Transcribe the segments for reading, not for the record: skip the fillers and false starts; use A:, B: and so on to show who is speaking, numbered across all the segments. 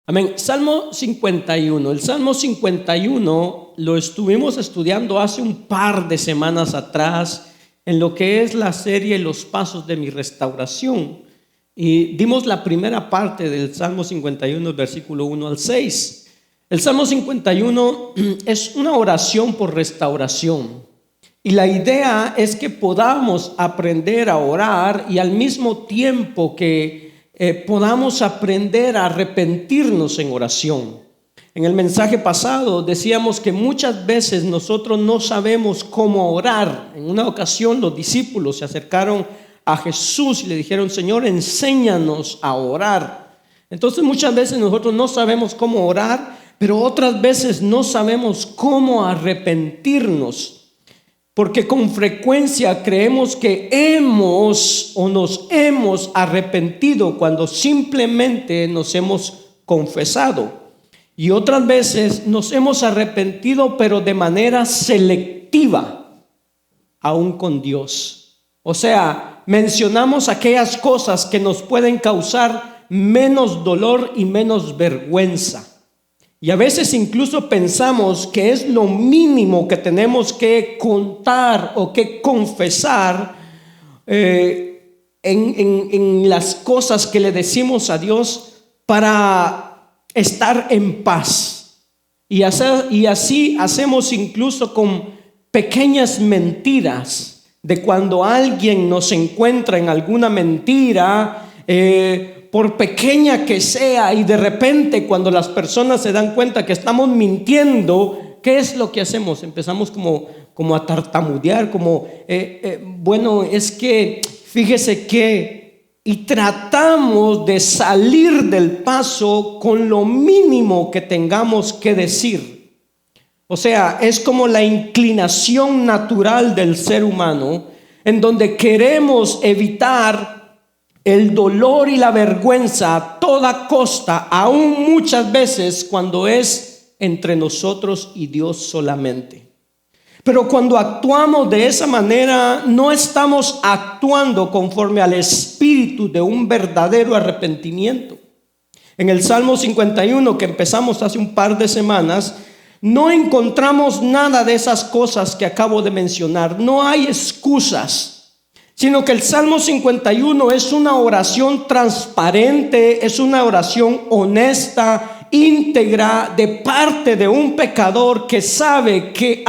A: Amén. Salmo 51. El Salmo 51 lo estuvimos estudiando hace un par de semanas atrás en lo que es la serie Los Pasos de mi Restauración. Y dimos la primera parte del Salmo 51, versículo 1 al 6. El Salmo 51 es una oración por restauración. Y la idea es que podamos aprender a orar y al mismo tiempo que podamos aprender a arrepentirnos en oración. En el mensaje pasado decíamos que muchas veces nosotros no sabemos cómo orar. En una ocasión los discípulos se acercaron a Jesús y le dijeron: Señor, enséñanos a orar. Entonces muchas veces nosotros no sabemos cómo orar, pero otras veces no sabemos cómo arrepentirnos. Porque con frecuencia creemos que nos hemos arrepentido cuando simplemente nos hemos confesado. Y otras veces nos hemos arrepentido, pero de manera selectiva, aún con Dios. O sea, mencionamos aquellas cosas que nos pueden causar menos dolor y menos vergüenza. Y a veces incluso pensamos que es lo mínimo que tenemos que contar o que confesar en las cosas que le decimos a Dios para estar en paz. Y así hacemos incluso con pequeñas mentiras, de cuando alguien nos encuentra en alguna mentira, por pequeña que sea, y de repente cuando las personas se dan cuenta que estamos mintiendo, ¿qué es lo que hacemos? Empezamos como a tartamudear, bueno, es que fíjese que, y tratamos de salir del paso con lo mínimo que tengamos que decir. O sea, es como la inclinación natural del ser humano, en donde queremos evitar el dolor y la vergüenza a toda costa, aún muchas veces cuando es entre nosotros y Dios solamente. Pero cuando actuamos de esa manera, no estamos actuando conforme al espíritu de un verdadero arrepentimiento. En el Salmo 51, que empezamos hace un par de semanas, no encontramos nada de esas cosas que acabo de mencionar. No hay excusas, sino que el Salmo 51 es una oración transparente, es una oración honesta, íntegra, de parte de un pecador que sabe que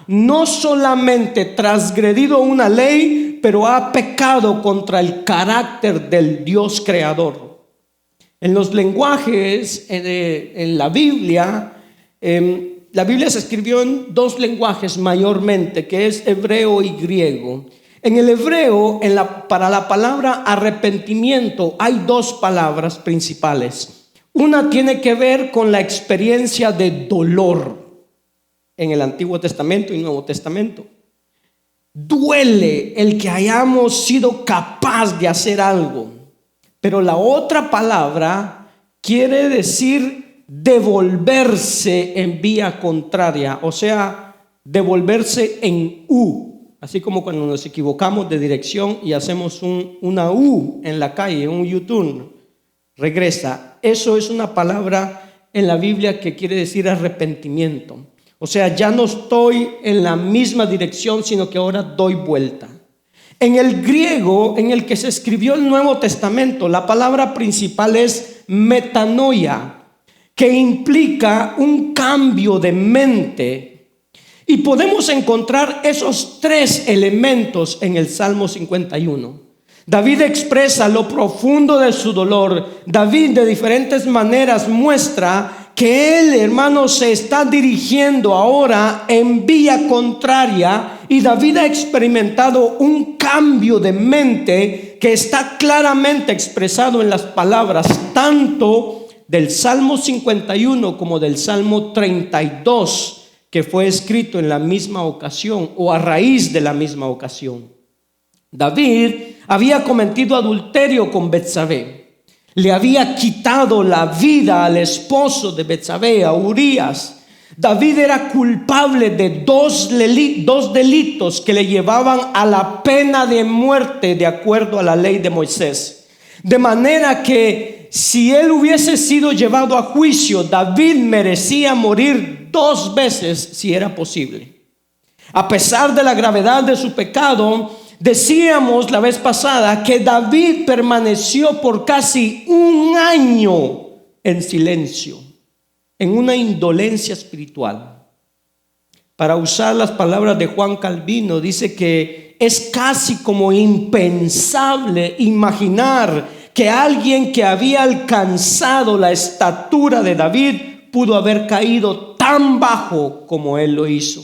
A: no solamente transgredido una ley, pero ha pecado contra el carácter del Dios creador. En los lenguajes, en la Biblia se escribió en dos lenguajes mayormente, que es hebreo y griego. En el hebreo, para la palabra arrepentimiento, hay dos palabras principales. Una tiene que ver con la experiencia de dolor en el Antiguo Testamento y Nuevo Testamento. Duele el que hayamos sido capaz de hacer algo. Pero la otra palabra quiere decir devolverse en vía contraria, o sea, devolverse en U. Así como cuando nos equivocamos de dirección y hacemos una U en la calle, un U-turn, regresa. Eso es una palabra en la Biblia que quiere decir arrepentimiento. O sea, ya no estoy en la misma dirección, sino que ahora doy vuelta. En el griego en el que se escribió el Nuevo Testamento, la palabra principal es metanoia, que implica un cambio de mente. Y podemos encontrar esos tres elementos en el Salmo 51. David expresa lo profundo de su dolor. David de diferentes maneras muestra que él, hermano, se está dirigiendo ahora en vía contraria. Y David ha experimentado un cambio de mente que está claramente expresado en las palabras tanto del Salmo 51 como del Salmo 32. Que fue escrito en la misma ocasión o a raíz de la misma ocasión. David había cometido adulterio con Betsabé. Le había quitado la vida al esposo de Betsabé, a Urías. David era culpable de dos delitos que le llevaban a la pena de muerte de acuerdo a la ley de Moisés. De manera que si él hubiese sido llevado a juicio, David merecía morir 2 veces si era posible. A pesar de la gravedad de su pecado, decíamos la vez pasada que David permaneció por casi 1 año en silencio, en una indolencia espiritual. Para usar las palabras de Juan Calvino, dice que es casi como impensable imaginar que alguien que había alcanzado la estatura de David pudo haber caído tan bajo como él lo hizo.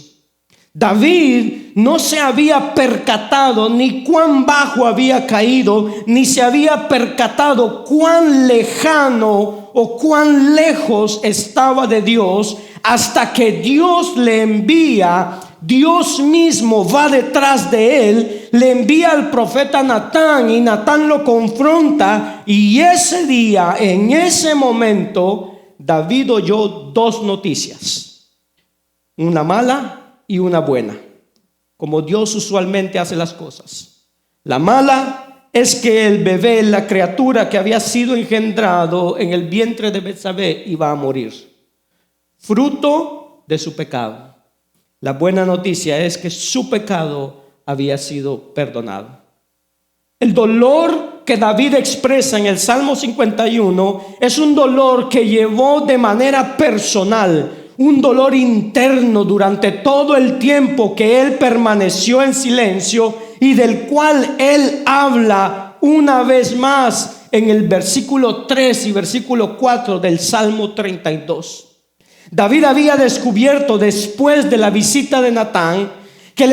A: David no se había percatado ni cuán bajo había caído, ni se había percatado cuán lejano o cuán lejos estaba de Dios, hasta que Dios le envía, Dios mismo va detrás de él, le envía al profeta Natán y Natán lo confronta, y ese día, en ese momento, David oyó 2 noticias, una mala y una buena, como Dios usualmente hace las cosas. La mala es que el bebé, la criatura que había sido engendrado en el vientre de Betsabé, iba a morir, fruto de su pecado. La buena noticia es que su pecado había sido perdonado. El dolor que David expresa en el Salmo 51 es un dolor que llevó de manera personal, un dolor interno durante todo el tiempo que él permaneció en silencio, y del cual él habla una vez más en el versículo 3 y versículo 4 del Salmo 32. David había descubierto después de la visita de Natán que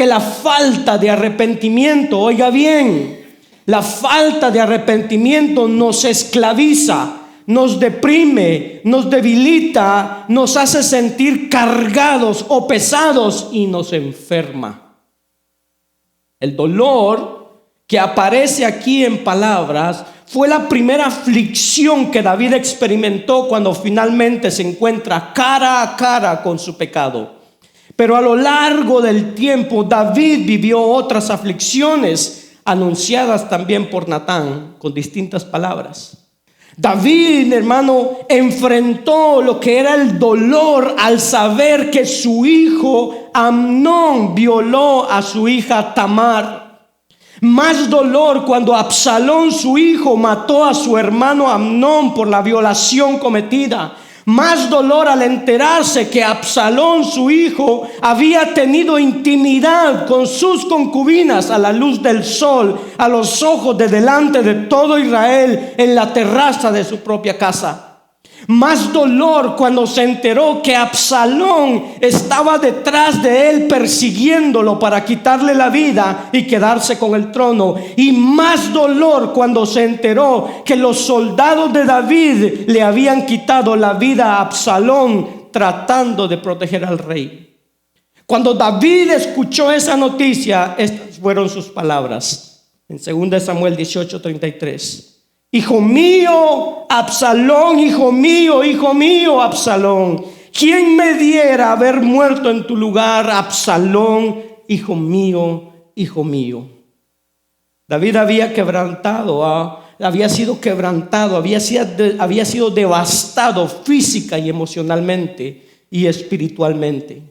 A: la falta de arrepentimiento, oiga bien, la falta de arrepentimiento nos esclaviza, nos deprime, nos debilita, nos hace sentir cargados o pesados y nos enferma. El dolor que aparece aquí en palabras fue la primera aflicción que David experimentó cuando finalmente se encuentra cara a cara con su pecado. Pero a lo largo del tiempo David vivió otras aflicciones anunciadas también por Natán con distintas palabras. David, hermano, enfrentó lo que era el dolor al saber que su hijo Amnón violó a su hija Tamar. Más dolor cuando Absalón, su hijo, mató a su hermano Amnón por la violación cometida. Más dolor al enterarse que Absalón, su hijo, había tenido intimidad con sus concubinas a la luz del sol, a los ojos de delante de todo Israel, en la terraza de su propia casa. Más dolor cuando se enteró que Absalón estaba detrás de él persiguiéndolo para quitarle la vida y quedarse con el trono. Y más dolor cuando se enteró que los soldados de David le habían quitado la vida a Absalón tratando de proteger al rey. Cuando David escuchó esa noticia, estas fueron sus palabras en 2 Samuel 18:33. Hijo mío, Absalón, hijo mío, Absalón, ¿quién me diera haber muerto en tu lugar, Absalón, hijo mío, hijo mío? David había sido quebrantado, había sido devastado física y emocionalmente y espiritualmente.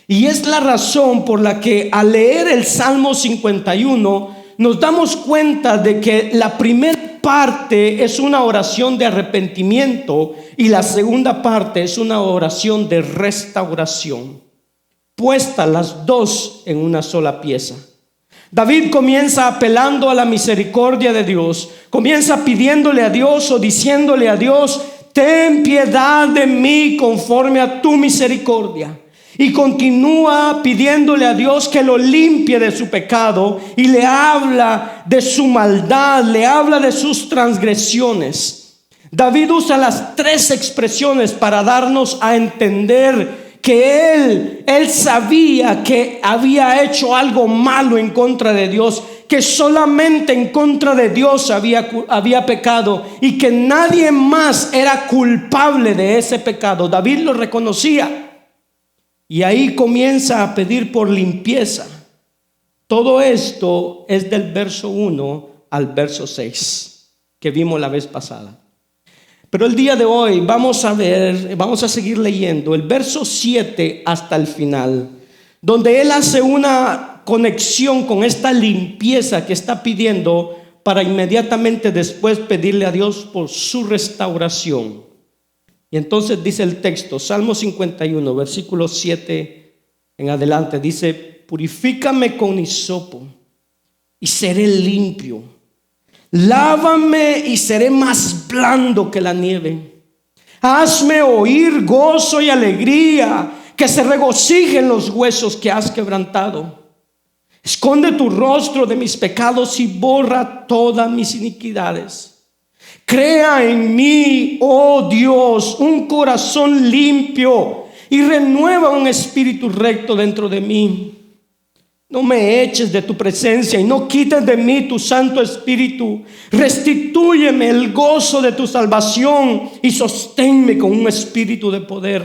A: Y es la razón por la que al leer el Salmo 51 nos damos cuenta de que la primera parte es una oración de arrepentimiento y la segunda parte es una oración de restauración, puestas las dos en una sola pieza. David comienza apelando a la misericordia de Dios, comienza pidiéndole a Dios o diciéndole a Dios: ten piedad de mí conforme a tu misericordia. Y continúa pidiéndole a Dios que lo limpie de su pecado, y le habla de su maldad, le habla de sus transgresiones. David usa las 3 expresiones para darnos a entender que él sabía que había hecho algo malo en contra de Dios, que solamente en contra de Dios había pecado y que nadie más era culpable de ese pecado. David lo reconocía. Y ahí comienza a pedir por limpieza. Todo esto es del verso 1 al verso 6. que vimos la vez pasada. Pero el día de hoy vamos a seguir leyendo el verso 7 hasta el final, donde él hace una conexión con esta limpieza que está pidiendo para inmediatamente después pedirle a Dios por su restauración. Y entonces dice el texto, Salmo 51, versículo 7 en adelante, dice: purifícame con hisopo y seré limpio. Lávame y seré más blando que la nieve. Hazme oír gozo y alegría, que se regocijen los huesos que has quebrantado. Esconde tu rostro de mis pecados y borra todas mis iniquidades. Crea en mí, oh Dios, un corazón limpio y renueva un espíritu recto dentro de mí. No me eches de tu presencia y no quites de mí tu Santo Espíritu. Restitúyeme el gozo de tu salvación y sosténme con un espíritu de poder.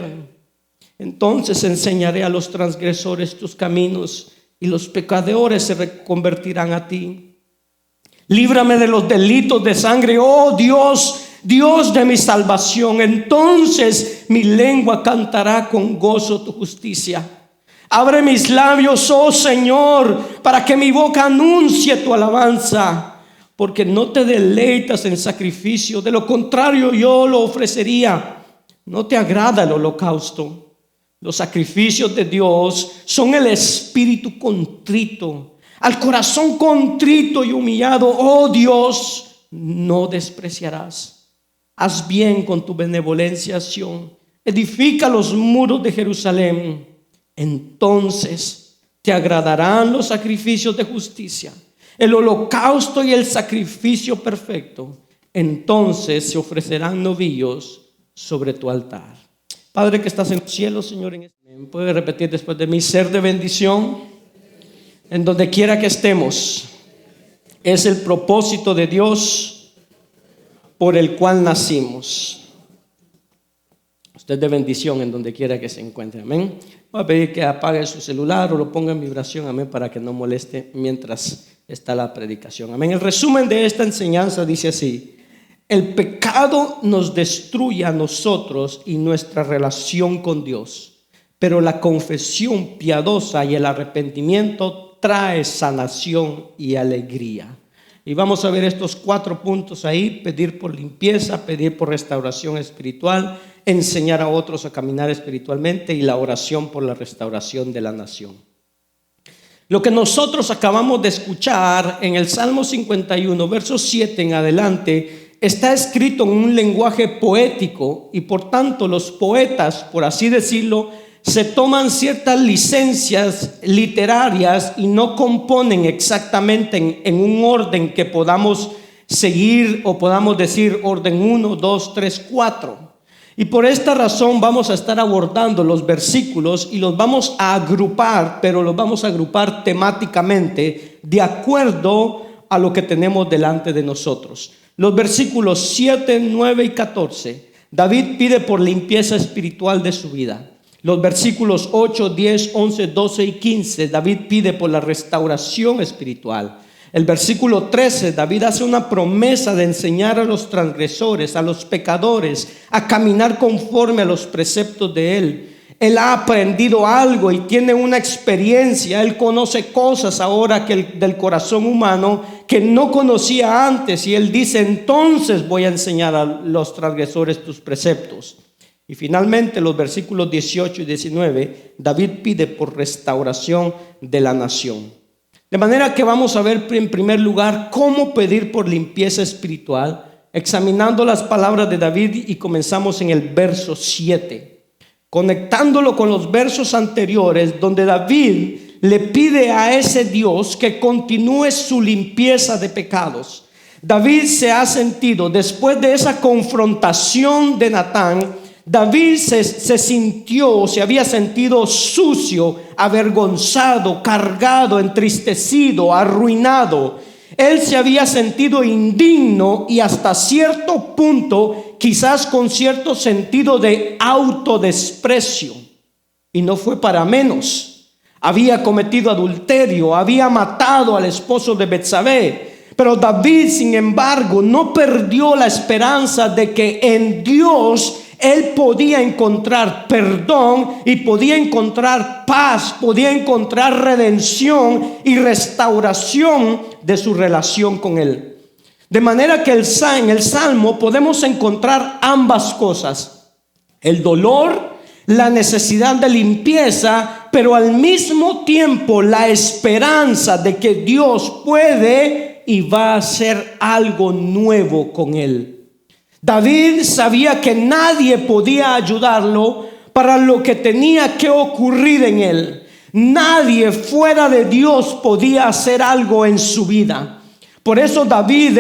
A: Entonces enseñaré a los transgresores tus caminos y los pecadores se reconvertirán a ti. Líbrame de los delitos de sangre, oh Dios, Dios de mi salvación. Entonces mi lengua cantará con gozo tu justicia. Abre mis labios, oh Señor, para que mi boca anuncie tu alabanza, porque no te deleitas en sacrificio, de lo contrario yo lo ofrecería. No te agrada el holocausto. Los sacrificios de Dios son el espíritu contrito. Al corazón contrito y humillado, oh Dios, no despreciarás. Haz bien con tu benevolencia, Sión. Edifica los muros de Jerusalén. Entonces te agradarán los sacrificios de justicia, el holocausto y el sacrificio perfecto. Entonces se ofrecerán novillos sobre tu altar. Padre que estás en los cielos, Señor, puede repetir después de mí: ser de bendición en donde quiera que estemos. Es el propósito de Dios por el cual nacimos. Usted de bendición en donde quiera que se encuentre. Amén. Voy a pedir que apague su celular o lo ponga en vibración. Amén. Para que no moleste mientras está la predicación. Amén. El resumen de esta enseñanza dice así: el pecado nos destruye a nosotros y nuestra relación con Dios, pero la confesión piadosa y el arrepentimiento trae sanación y alegría. Y vamos a ver estos 4 puntos ahí: pedir por limpieza, pedir por restauración espiritual, enseñar a otros a caminar espiritualmente y la oración por la restauración de la nación. Lo que nosotros acabamos de escuchar en el Salmo 51, verso 7 en adelante, está escrito en un lenguaje poético y por tanto los poetas, por así decirlo, se toman ciertas licencias literarias y no componen exactamente en un orden que podamos seguir o podamos decir orden 1, 2, 3, 4. Y por esta razón vamos a estar abordando los versículos y los vamos a agrupar, pero los vamos a agrupar temáticamente de acuerdo a lo que tenemos delante de nosotros. Los versículos 7, 9 y 14, David pide por limpieza espiritual de su vida. Los versículos 8, 10, 11, 12 y 15, David pide por la restauración espiritual. El versículo 13, David hace una promesa de enseñar a los transgresores, a los pecadores, a caminar conforme a los preceptos de él. Él ha aprendido algo y tiene una experiencia. Él conoce cosas ahora del corazón humano que no conocía antes. Y él dice: entonces voy a enseñar a los transgresores tus preceptos. Y finalmente los versículos 18 y 19, David pide por restauración de la nación. De manera que vamos a ver en primer lugar cómo pedir por limpieza espiritual, examinando las palabras de David, y comenzamos en el verso 7, conectándolo con los versos anteriores donde David le pide a ese Dios que continúe su limpieza de pecados. David se ha sentido, después de esa confrontación de Natán, David se había sentido sucio, avergonzado, cargado, entristecido, arruinado. Él se había sentido indigno y hasta cierto punto, quizás con cierto sentido de autodesprecio. Y no fue para menos. Había cometido adulterio, había matado al esposo de Betsabé. Pero David, sin embargo, no perdió la esperanza de que en Dios él podía encontrar perdón y podía encontrar paz, podía encontrar redención y restauración de su relación con él. De manera que en el Salmo podemos encontrar ambas cosas: el dolor, la necesidad de limpieza, pero al mismo tiempo la esperanza de que Dios puede y va a hacer algo nuevo con él. David sabía que nadie podía ayudarlo para lo que tenía que ocurrir en él. Nadie fuera de Dios podía hacer algo en su vida. Por eso David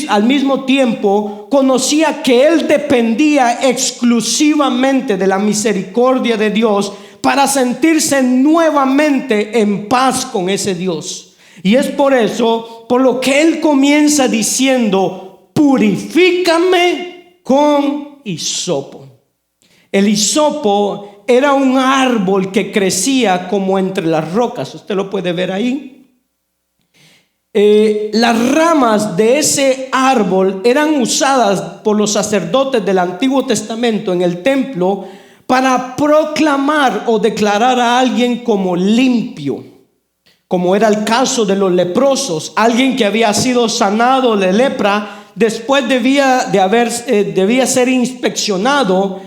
A: al mismo tiempo conocía que él dependía exclusivamente de la misericordia de Dios para sentirse nuevamente en paz con ese Dios. Y es por eso por lo que él comienza diciendo: purifícame con hisopo. El hisopo era un árbol que crecía como entre las rocas. Usted lo puede ver ahí. Las ramas de ese árbol eran usadas por los sacerdotes del Antiguo Testamento en el templo para proclamar o declarar a alguien como limpio, como era el caso de los leprosos. Alguien que había sido sanado de lepra, después debía ser inspeccionado.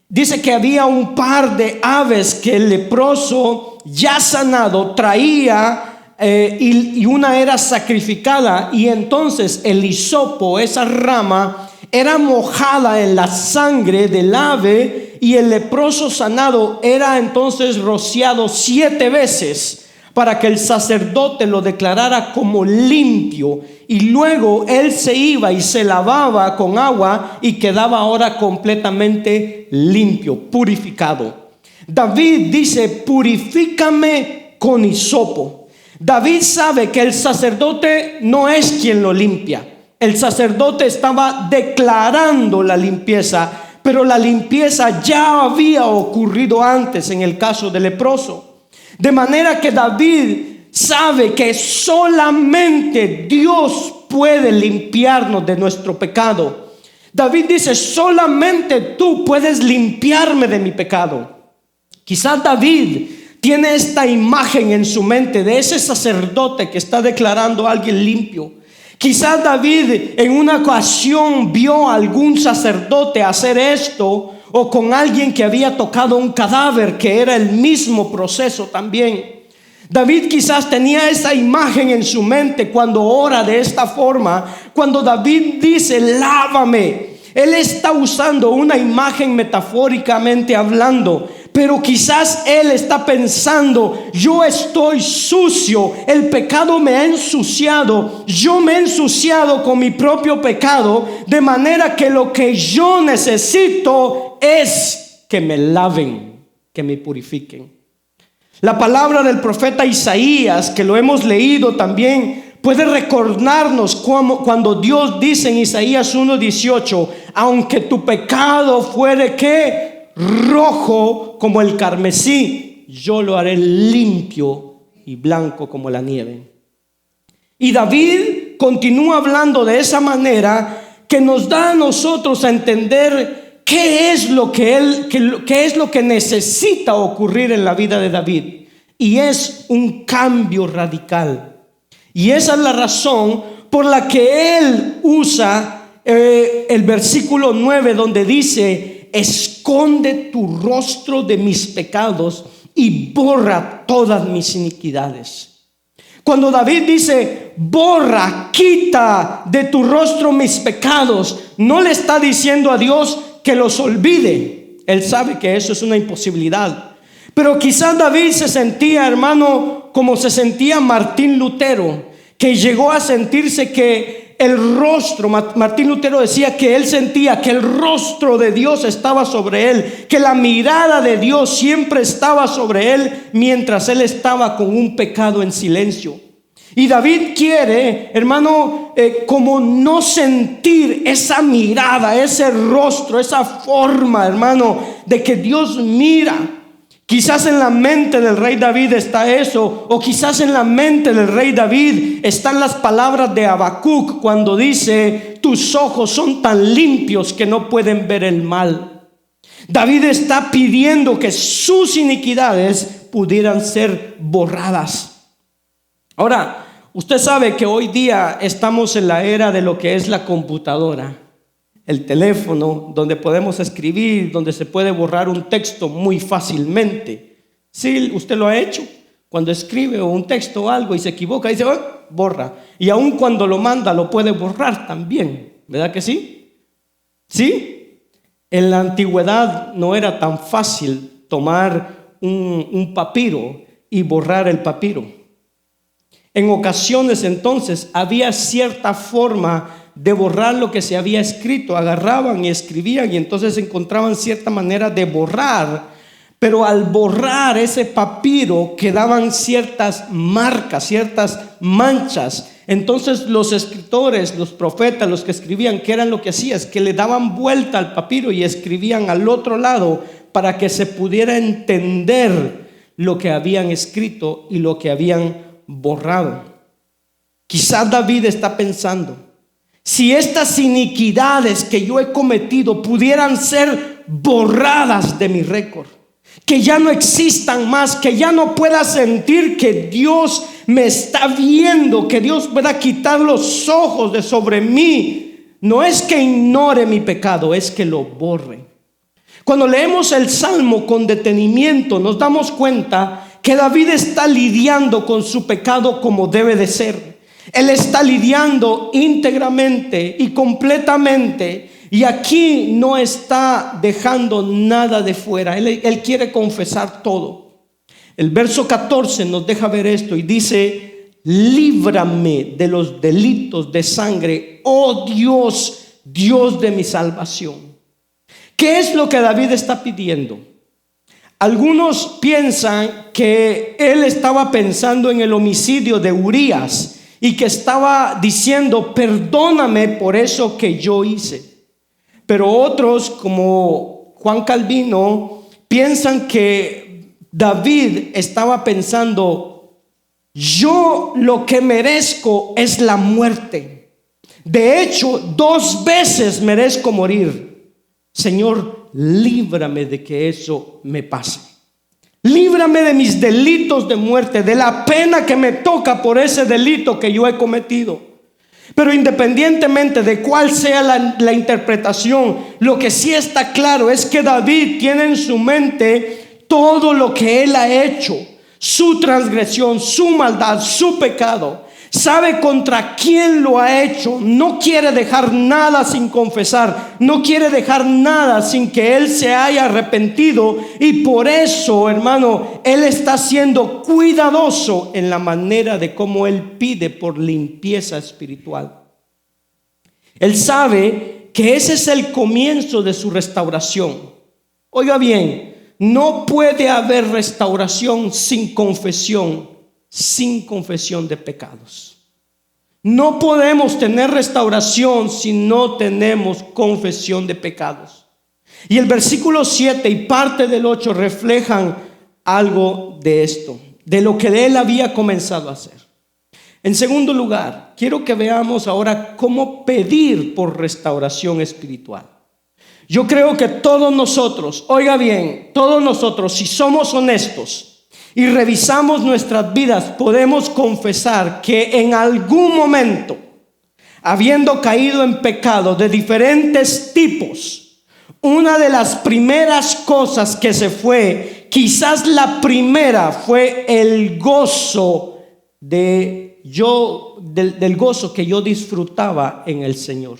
A: Dice que había un par de aves que el leproso ya sanado traía, y una era sacrificada, y entonces el hisopo, esa rama, era mojada en la sangre del ave, y el leproso sanado era entonces rociado 7 veces para que el sacerdote lo declarara como limpio, y luego él se iba y se lavaba con agua y quedaba ahora completamente limpio, purificado. David dice: purifícame con hisopo. David sabe que el sacerdote no es quien lo limpia. El sacerdote estaba declarando la limpieza, pero la limpieza ya había ocurrido antes en el caso del leproso. De manera que David sabe que solamente Dios puede limpiarnos de nuestro pecado. David dice: solamente tú puedes limpiarme de mi pecado. Quizás David tiene esta imagen en su mente de ese sacerdote que está declarando a alguien limpio. Quizás David en una ocasión vio a algún sacerdote hacer esto, o con alguien que había tocado un cadáver, que era el mismo proceso también. David quizás tenía esa imagen en su mente cuando ora de esta forma. Cuando David dice: lávame, él está usando una imagen metafóricamente hablando, pero quizás él está pensando: yo estoy sucio, el pecado me ha ensuciado, yo me he ensuciado con mi propio pecado, de manera que lo que yo necesito es que me laven, que me purifiquen. La palabra del profeta Isaías, que lo hemos leído también, puede recordarnos cuando Dios dice en Isaías 1:18: aunque tu pecado fuere ¿qué? Rojo como el carmesí, yo lo haré limpio y blanco como la nieve. Y David continúa hablando de esa manera, que nos da a nosotros a entender qué es lo que necesita ocurrir en la vida de David. Y es un cambio radical. Y esa es la razón por la que él usa el versículo 9, donde dice: esconde tu rostro de mis pecados y borra todas mis iniquidades. Cuando David dice: borra, quita de tu rostro mis pecados, no le está diciendo a Dios que los olvide. Él sabe que eso es una imposibilidad. Pero quizás David se sentía, hermano, como se sentía Martín Lutero, que llegó a sentirse que el rostro, Martín Lutero decía que él sentía que el rostro de Dios estaba sobre él, que la mirada de Dios siempre estaba sobre él mientras él estaba con un pecado en silencio. Y David quiere, hermano, como no sentir esa mirada, ese rostro, esa forma, hermano, de que Dios mira. Quizás en la mente del rey David está eso, o quizás en la mente del rey David están las palabras de Habacuc cuando dice: tus ojos son tan limpios que no pueden ver el mal. David está pidiendo que sus iniquidades pudieran ser borradas. Ahora, usted sabe que hoy día estamos en la era de lo que es la computadora, el teléfono, donde podemos escribir, donde se puede borrar un texto muy fácilmente. Sí, usted lo ha hecho. Cuando escribe un texto o algo y se equivoca, dice: oh, borra. Y aun cuando lo manda, lo puede borrar también. ¿Verdad que sí? ¿Sí? En la antigüedad no era tan fácil tomar un papiro y borrar el papiro. En ocasiones entonces había cierta forma de borrar lo que se había escrito. Agarraban y escribían y entonces encontraban cierta manera de borrar, pero al borrar ese papiro quedaban ciertas marcas, ciertas manchas. Entonces los escritores, los profetas, los que escribían, ¿qué eran lo que hacían? Es que le daban vuelta al papiro y escribían al otro lado para que se pudiera entender lo que habían escrito y lo que habían borrado. Quizás David está pensando: si estas iniquidades que yo he cometido pudieran ser borradas de mi récord, que ya no existan más, que ya no pueda sentir que Dios me está viendo, que Dios pueda quitar los ojos de sobre mí. No es que ignore mi pecado, es que lo borre. Cuando leemos el Salmo con detenimiento, nos damos cuenta que David está lidiando con su pecado como debe de ser. Él está lidiando íntegramente y completamente, y aquí no está dejando nada de fuera. Él quiere confesar todo. El verso 14 nos deja ver esto y dice: líbrame de los delitos de sangre, oh Dios, Dios de mi salvación. ¿Qué es lo que David está pidiendo? Algunos piensan que él estaba pensando en el homicidio de Urías y que estaba diciendo: perdóname por eso que yo hice. Pero otros, como Juan Calvino, piensan que David estaba pensando: yo lo que merezco es la muerte. De hecho, 2 veces merezco morir. Señor, líbrame de que eso me pase. Líbrame de mis delitos de muerte, de la pena que me toca por ese delito que yo he cometido. Pero independientemente de cuál sea la interpretación, lo que sí está claro es que David tiene en su mente todo lo que él ha hecho, su transgresión, su maldad, su pecado. Sabe contra quién lo ha hecho. No quiere dejar nada sin confesar. No quiere dejar nada sin que él se haya arrepentido. Y por eso, hermano, él está siendo cuidadoso en la manera de cómo él pide por limpieza espiritual. Él sabe que ese es el comienzo de su restauración. Oiga bien, no puede haber restauración sin confesión de pecados. No podemos tener restauración si no tenemos confesión de pecados. Y el versículo 7 y parte del 8 reflejan algo de esto, de lo que él había comenzado a hacer. En segundo lugar, quiero que veamos ahora cómo pedir por restauración espiritual. Yo creo que todos nosotros, oiga bien, todos nosotros, si somos honestos y revisamos nuestras vidas, podemos confesar que en algún momento, habiendo caído en pecado de diferentes tipos, una de las primeras cosas que se fue, quizás la primera, fue el gozo del gozo que yo disfrutaba en el Señor.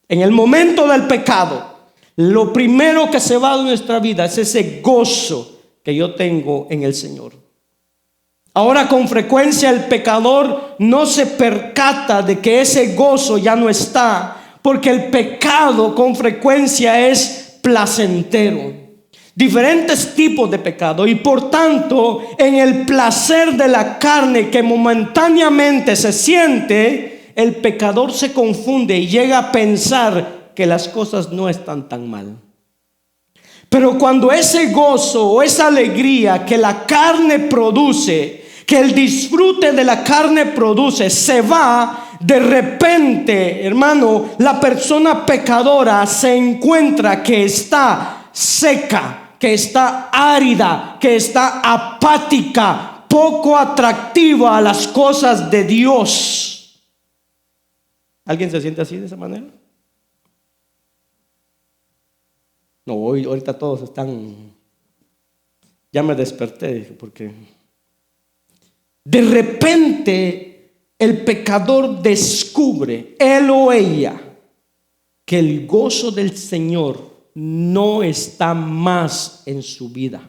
A: En el momento del pecado, lo primero que se va de nuestra vida es ese gozo que yo tengo en el Señor. Ahora, con frecuencia el pecador no se percata de que ese gozo ya no está, porque el pecado con frecuencia es placentero. Diferentes tipos de pecado, y por tanto en el placer de la carne que momentáneamente se siente, el pecador se confunde y llega a pensar que las cosas no están tan mal. Pero cuando ese gozo o esa alegría que la carne produce, que el disfrute de la carne produce, se va, de repente, hermano, la persona pecadora se encuentra que está seca, que está árida, que está apática, poco atractiva a las cosas de Dios. ¿Alguien se siente así de esa manera? No, ahorita todos están. Ya me desperté porque de repente el pecador descubre, él o ella, que el gozo del Señor no está más en su vida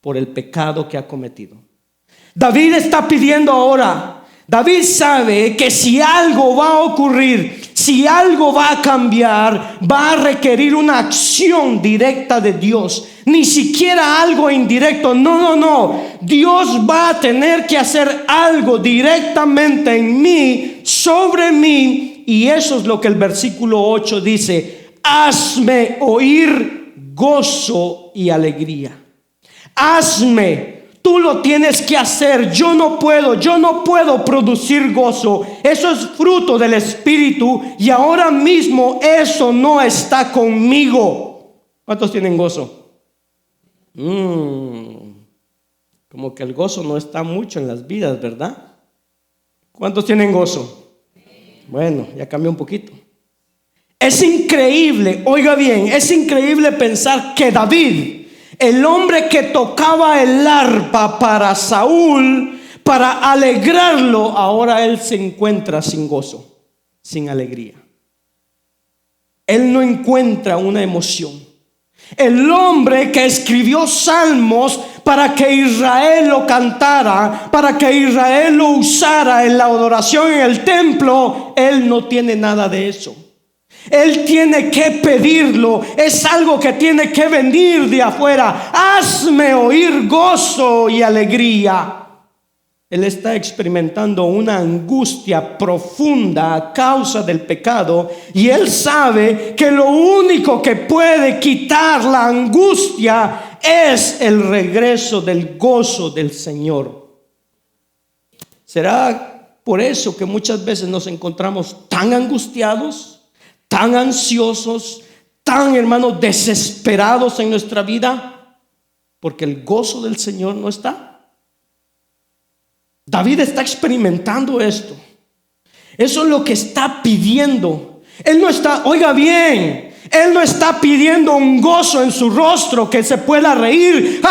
A: por el pecado que ha cometido. David está pidiendo ahora. David sabe que si algo va a ocurrir, si algo va a cambiar, va a requerir una acción directa de Dios. Ni siquiera algo indirecto. No. Dios va a tener que hacer algo directamente en mí, sobre mí. Y eso es lo que el versículo 8 dice: hazme oír gozo y alegría. Hazme. Tú lo tienes que hacer. Yo no puedo producir gozo. Eso es fruto del Espíritu, y ahora mismo eso no está conmigo. ¿Cuántos tienen gozo? Como que el gozo no está mucho en las vidas, ¿verdad? ¿Cuántos tienen gozo? Bueno, ya cambió un poquito. Es increíble, oiga bien, es increíble pensar que David, el hombre que tocaba el arpa para Saúl, para alegrarlo, ahora él se encuentra sin gozo, sin alegría. Él no encuentra una emoción. El hombre que escribió salmos para que Israel lo cantara, para que Israel lo usara en la adoración en el templo, él no tiene nada de eso. Él tiene que pedirlo. Es algo que tiene que venir de afuera. Hazme oír gozo y alegría. Él está experimentando una angustia profunda a causa del pecado, y él sabe que lo único que puede quitar la angustia es el regreso del gozo del Señor. ¿Será por eso que muchas veces nos encontramos tan angustiados, tan ansiosos, tan, hermanos, desesperados en nuestra vida? Porque el gozo del Señor no está. David está experimentando esto. Eso es lo que está pidiendo. Él no está, oiga bien, él no está pidiendo un gozo en su rostro, que se pueda reír,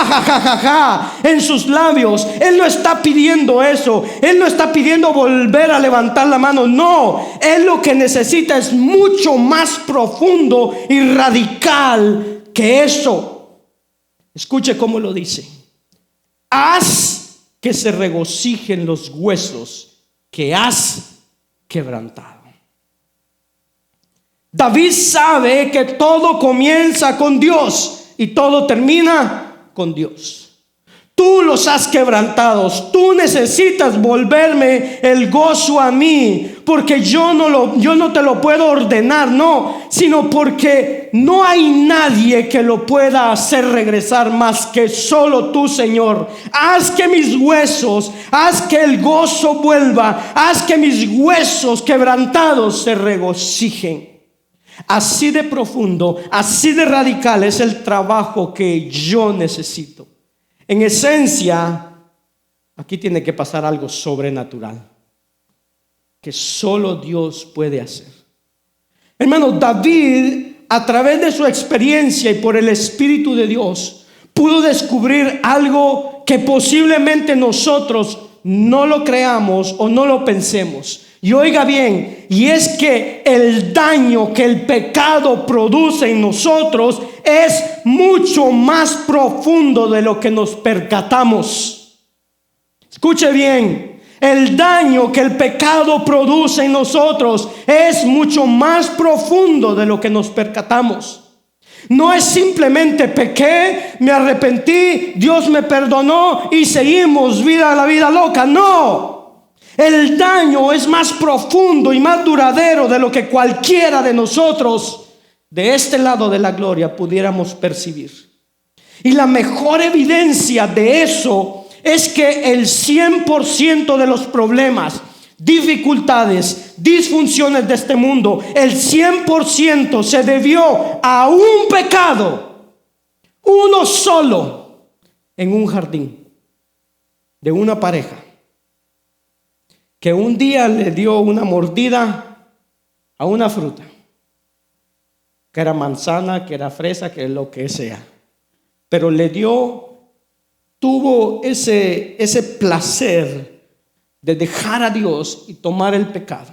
A: en sus labios. Él no está pidiendo eso. Él no está pidiendo volver a levantar la mano. No, él lo que necesita es mucho más profundo y radical que eso. Escuche cómo lo dice: haz que se regocijen los huesos que has quebrantado. David sabe que todo comienza con Dios y todo termina con Dios. Tú los has quebrantado. Tú necesitas volverme el gozo a mí, porque yo no te lo puedo ordenar, no, sino porque no hay nadie que lo pueda hacer regresar más que solo tú, Señor. Haz que mis huesos, haz que el gozo vuelva, haz que mis huesos quebrantados se regocijen. Así de profundo, así de radical es el trabajo que yo necesito. En esencia, aquí tiene que pasar algo sobrenatural que solo Dios puede hacer. Hermano, David, a través de su experiencia y por el Espíritu de Dios, pudo descubrir algo que posiblemente nosotros no lo creamos o no lo pensemos. Y oiga bien, y es que el daño que el pecado produce en nosotros es mucho más profundo de lo que nos percatamos. Escuche bien, el daño que el pecado produce en nosotros es mucho más profundo de lo que nos percatamos. No es simplemente pequé, me arrepentí, Dios me perdonó y seguimos la vida loca. No. El daño es más profundo y más duradero de lo que cualquiera de nosotros de este lado de la gloria, pudiéramos percibir. Y la mejor evidencia de eso es que el 100% de los problemas, dificultades, disfunciones de este mundo, el 100% se debió a un pecado, uno solo, en un jardín de una pareja que un día le dio una mordida a una fruta, que era manzana, que era fresa, que lo que sea, pero tuvo ese placer de dejar a Dios y tomar el pecado.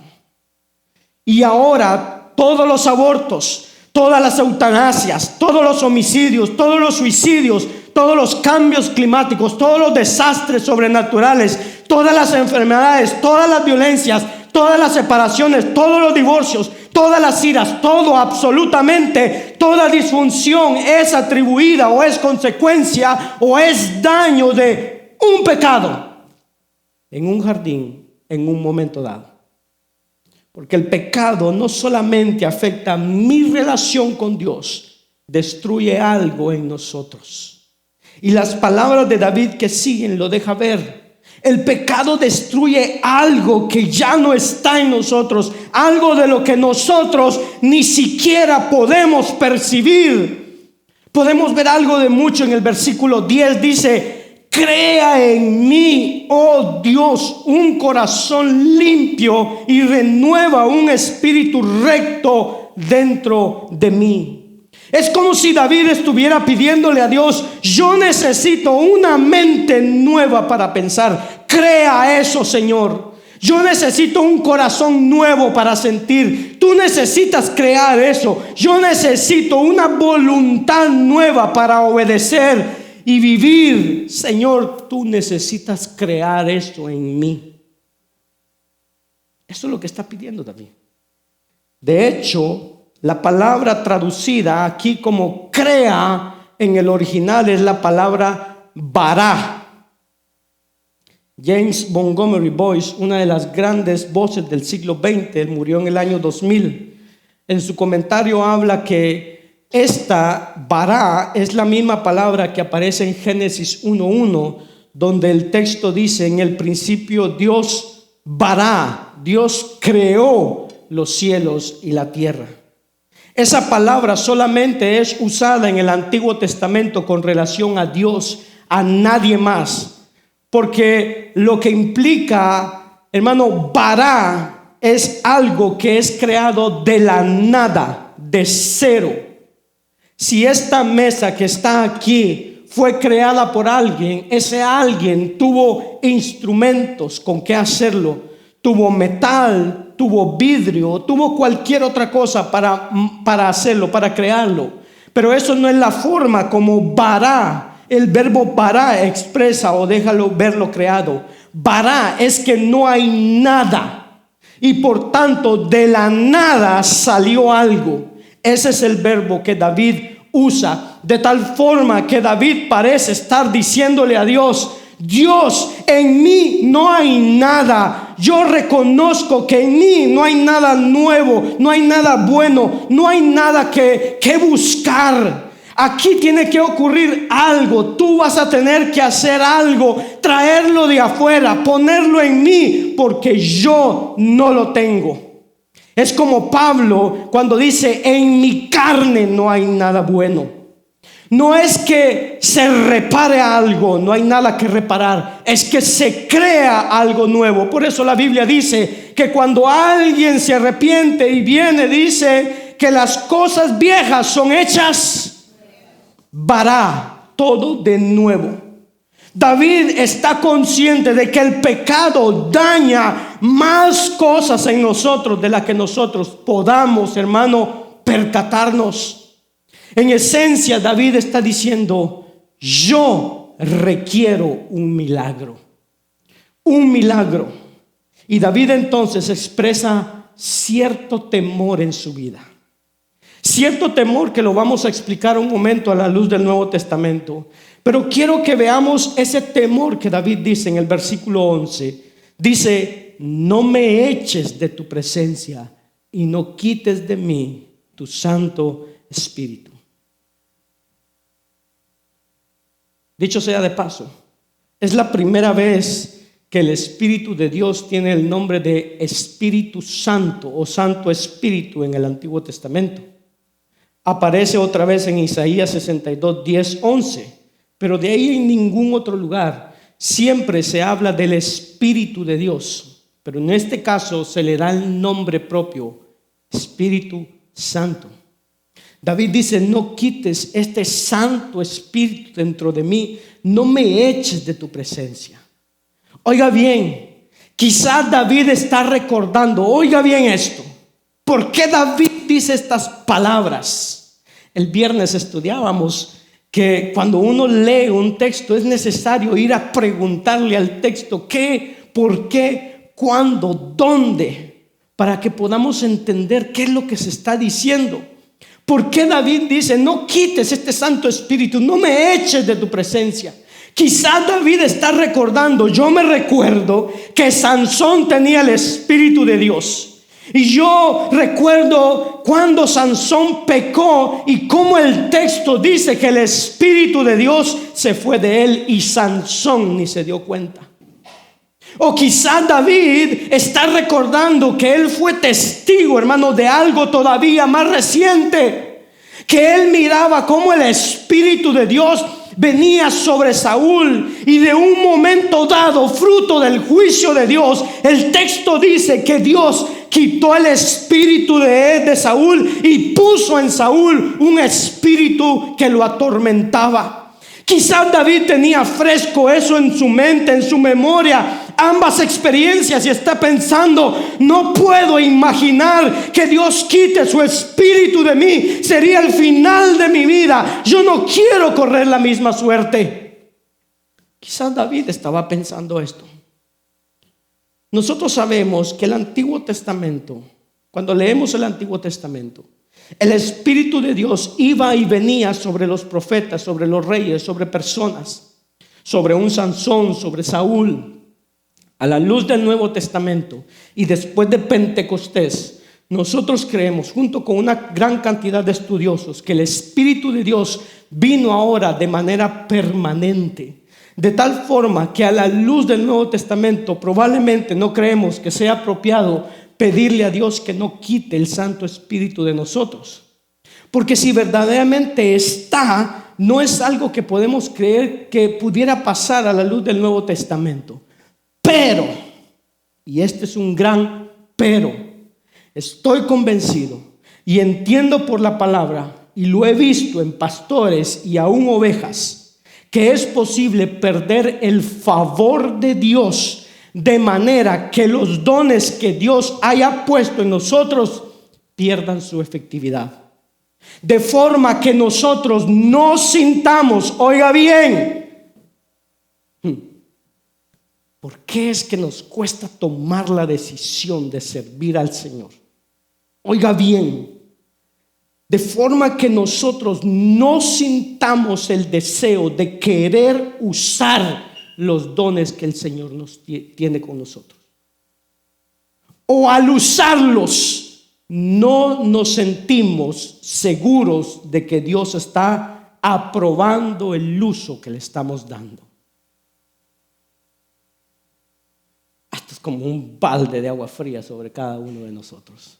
A: Y ahora todos los abortos, todas las eutanasias, todos los homicidios, todos los suicidios, todos los cambios climáticos, todos los desastres sobrenaturales, todas las enfermedades, todas las violencias, todas las separaciones, todos los divorcios, todas las iras, todo, absolutamente toda disfunción es atribuida o es consecuencia o es daño de un pecado en un jardín en un momento dado. Porque el pecado no solamente afecta mi relación con Dios, destruye algo en nosotros. Y las palabras de David que siguen lo deja ver. El pecado destruye algo que ya no está en nosotros, algo de lo que nosotros ni siquiera podemos percibir. Podemos ver algo de mucho en el versículo 10, dice: crea en mí, oh Dios, un corazón limpio y renueva un espíritu recto dentro de mí. Es como si David estuviera pidiéndole a Dios: yo necesito una mente nueva para pensar. Crea eso, Señor. Yo necesito un corazón nuevo para sentir. Tú necesitas crear eso. Yo necesito una voluntad nueva para obedecer y vivir. Señor, tú necesitas crear eso en mí. Eso es lo que está pidiendo David. De hecho, la palabra traducida aquí como crea en el original es la palabra bara. James Montgomery Boyce, una de las grandes voces del siglo XX, él murió en el año 2000. En su comentario habla que esta bara es la misma palabra que aparece en Génesis 1:1, donde el texto dice: en el principio Dios bara, Dios creó los cielos y la tierra. Esa palabra solamente es usada en el Antiguo Testamento con relación a Dios, a nadie más. Porque lo que implica, hermano, bara es algo que es creado de la nada, de cero. Si esta mesa que está aquí fue creada por alguien, ese alguien tuvo instrumentos con que hacerlo. Tuvo metal, tuvo vidrio, tuvo cualquier otra cosa para hacerlo, para crearlo. Pero eso no es la forma como bara. El verbo bara expresa o déjalo verlo creado. Bara es que no hay nada y por tanto de la nada salió algo. Ese es el verbo que David usa, de tal forma que David parece estar diciéndole a Dios: Dios, en mí no hay nada. Yo reconozco que en mí no hay nada nuevo, no hay nada bueno, no hay nada que buscar. Aquí tiene que ocurrir algo. Tú vas a tener que hacer algo, traerlo de afuera, ponerlo en mí, porque yo no lo tengo. Es como Pablo cuando dice: en mi carne no hay nada bueno. No es que se repare algo, no hay nada que reparar, es que se crea algo nuevo. Por eso la Biblia dice que cuando alguien se arrepiente y viene, dice que las cosas viejas son hechas bara, todo de nuevo. David está consciente de que el pecado daña más cosas en nosotros de las que nosotros podamos, hermano, percatarnos. En esencia, David está diciendo: yo requiero un milagro. Un milagro. Y David entonces expresa cierto temor en su vida. Cierto temor que lo vamos a explicar un momento a la luz del Nuevo Testamento. Pero quiero que veamos ese temor que David dice en el versículo 11. Dice: no me eches de tu presencia y no quites de mí tu Santo Espíritu. Dicho sea de paso, es la primera vez que el Espíritu de Dios tiene el nombre de Espíritu Santo o Santo Espíritu en el Antiguo Testamento. Aparece otra vez en Isaías 62, 10, 11, pero de ahí en ningún otro lugar. Siempre se habla del Espíritu de Dios, pero en este caso se le da el nombre propio, Espíritu Santo. David dice: no quites este Santo Espíritu dentro de mí, no me eches de tu presencia. Oiga bien, quizás David está recordando, oiga bien esto, ¿por qué David dice estas palabras? El viernes estudiábamos que cuando uno lee un texto es necesario ir a preguntarle al texto qué, por qué, cuándo, dónde, para que podamos entender qué es lo que se está diciendo. ¿Por qué David dice: no quites este Santo Espíritu, no me eches de tu presencia? Quizás David está recordando, yo me recuerdo que Sansón tenía el Espíritu de Dios. Y yo recuerdo cuando Sansón pecó y cómo el texto dice que el Espíritu de Dios se fue de él y Sansón ni se dio cuenta. O quizás David está recordando que él fue testigo, hermano, de algo todavía más reciente, que él miraba cómo el Espíritu de Dios venía sobre Saúl y de un momento dado, fruto del juicio de Dios, el texto dice que Dios quitó el espíritu de Saúl y puso en Saúl un espíritu que lo atormentaba. Quizás David tenía fresco eso en su mente, en su memoria, ambas experiencias, y está pensando: no puedo imaginar que Dios quite su espíritu de mí, sería el final de mi vida, yo no quiero correr la misma suerte. Quizás David estaba pensando esto. Nosotros sabemos que el Antiguo Testamento, cuando leemos el Antiguo Testamento, el Espíritu de Dios iba y venía sobre los profetas, sobre los reyes, sobre personas, sobre un Sansón, sobre Saúl. A la luz del Nuevo Testamento y después de Pentecostés, nosotros creemos, junto con una gran cantidad de estudiosos, que el Espíritu de Dios vino ahora de manera permanente, de tal forma que a la luz del Nuevo Testamento probablemente no creemos que sea apropiado pedirle a Dios que no quite el Santo Espíritu de nosotros, porque si verdaderamente está, no es algo que podemos creer que pudiera pasar a la luz del Nuevo Testamento. Pero, y este es un gran pero, estoy convencido y entiendo por la palabra, y lo he visto en pastores y aún ovejas, que es posible perder el favor de Dios de manera que los dones que Dios haya puesto en nosotros pierdan su efectividad. De forma que nosotros no sintamos, oiga bien, ¿por qué es que nos cuesta tomar la decisión de servir al Señor? Oiga bien, de forma que nosotros no sintamos el deseo de querer usar los dones que el Señor nos tiene con nosotros. O al usarlos, no nos sentimos seguros de que Dios está aprobando el uso que le estamos dando. Esto es como un balde de agua fría sobre cada uno de nosotros.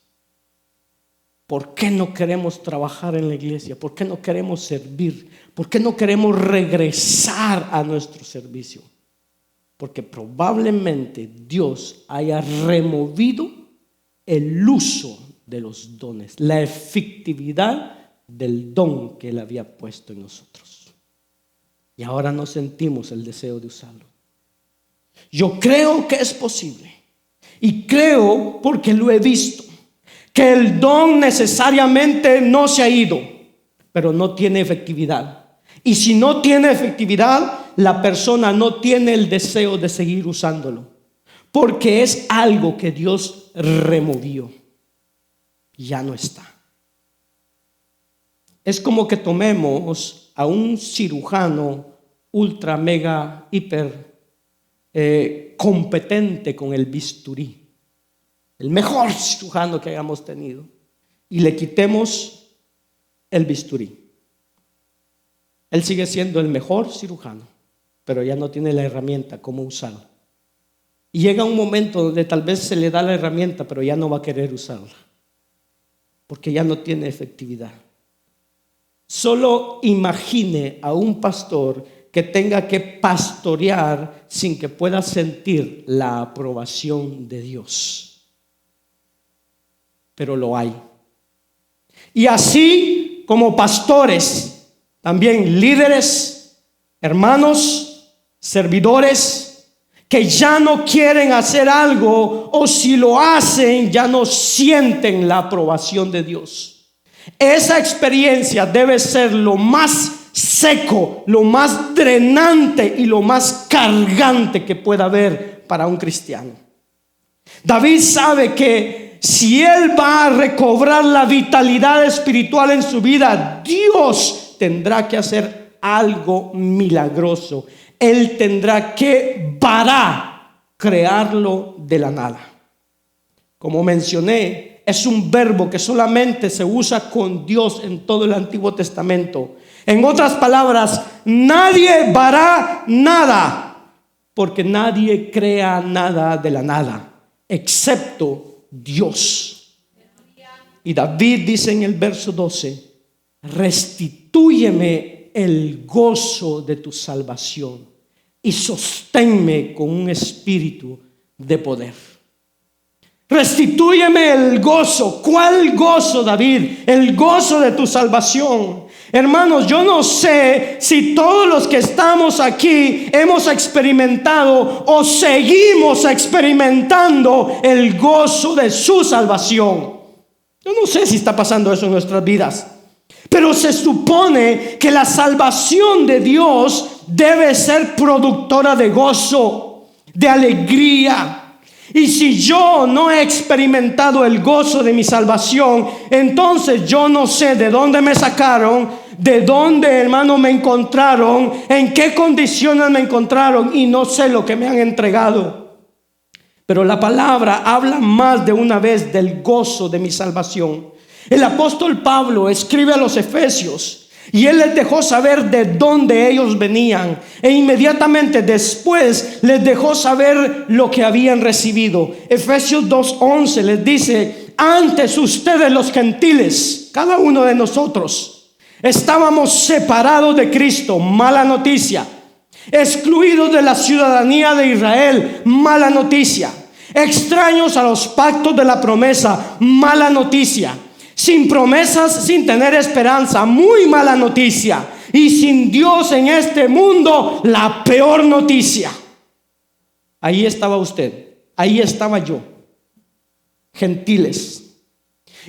A: ¿Por qué no queremos trabajar en la iglesia? ¿Por qué no queremos servir? ¿Por qué no queremos regresar a nuestro servicio? Porque probablemente Dios haya removido el uso de los dones, la efectividad del don que Él había puesto en nosotros. Y ahora no sentimos el deseo de usarlo. Yo creo que es posible, y creo porque lo he visto, que el don necesariamente no se ha ido, pero no tiene efectividad. Y si no tiene efectividad, la persona no tiene el deseo de seguir usándolo, porque es algo que Dios removió. Ya no está. Es como que tomemos a un cirujano ultra, mega, hiper competente con el bisturí, el mejor cirujano que hayamos tenido, y le quitemos el bisturí. Él sigue siendo el mejor cirujano, pero ya no tiene la herramienta cómo usarla. Y llega un momento donde tal vez se le da la herramienta, pero ya no va a querer usarla, porque ya no tiene efectividad. Solo imagine a un pastor que tenga que pastorear sin que pueda sentir la aprobación de Dios. Pero lo hay. Y así como pastores, también líderes, hermanos, servidores, que ya no quieren hacer algo, o si lo hacen ya no sienten la aprobación de Dios. Esa experiencia debe ser lo más seco, lo más drenante y lo más cargante que pueda haber para un cristiano. David sabe que si él va a recobrar la vitalidad espiritual en su vida, Dios tendrá que hacer algo milagroso. Él tendrá que crearlo de la nada. Como mencioné, es un verbo que solamente se usa con Dios en todo el Antiguo Testamento. En otras palabras, nadie hará nada, porque nadie crea nada de la nada, excepto Dios. Y David dice en el verso 12: restitúyeme el gozo de tu salvación y sosténme con un espíritu de poder. Restitúyeme el gozo. ¿Cuál gozo, David? El gozo de tu salvación. Hermanos, yo no sé si todos los que estamos aquí hemos experimentado o seguimos experimentando el gozo de su salvación. Yo no sé si está pasando eso en nuestras vidas, pero se supone que la salvación de Dios debe ser productora de gozo, de alegría. Y si yo no he experimentado el gozo de mi salvación, entonces yo no sé de dónde me sacaron, de dónde, hermano, me encontraron, en qué condiciones me encontraron, y no sé lo que me han entregado. Pero la palabra habla más de una vez del gozo de mi salvación. El apóstol Pablo escribe a los Efesios y él les dejó saber de dónde ellos venían, e inmediatamente después les dejó saber lo que habían recibido. Efesios 2:11 les dice: antes ustedes los gentiles, cada uno de nosotros, estábamos separados de Cristo, mala noticia, excluidos de la ciudadanía de Israel, mala noticia, extraños a los pactos de la promesa, mala noticia, sin promesas, sin tener esperanza, muy mala noticia, y sin Dios en este mundo, la peor noticia. Ahí estaba usted, ahí estaba yo, gentiles.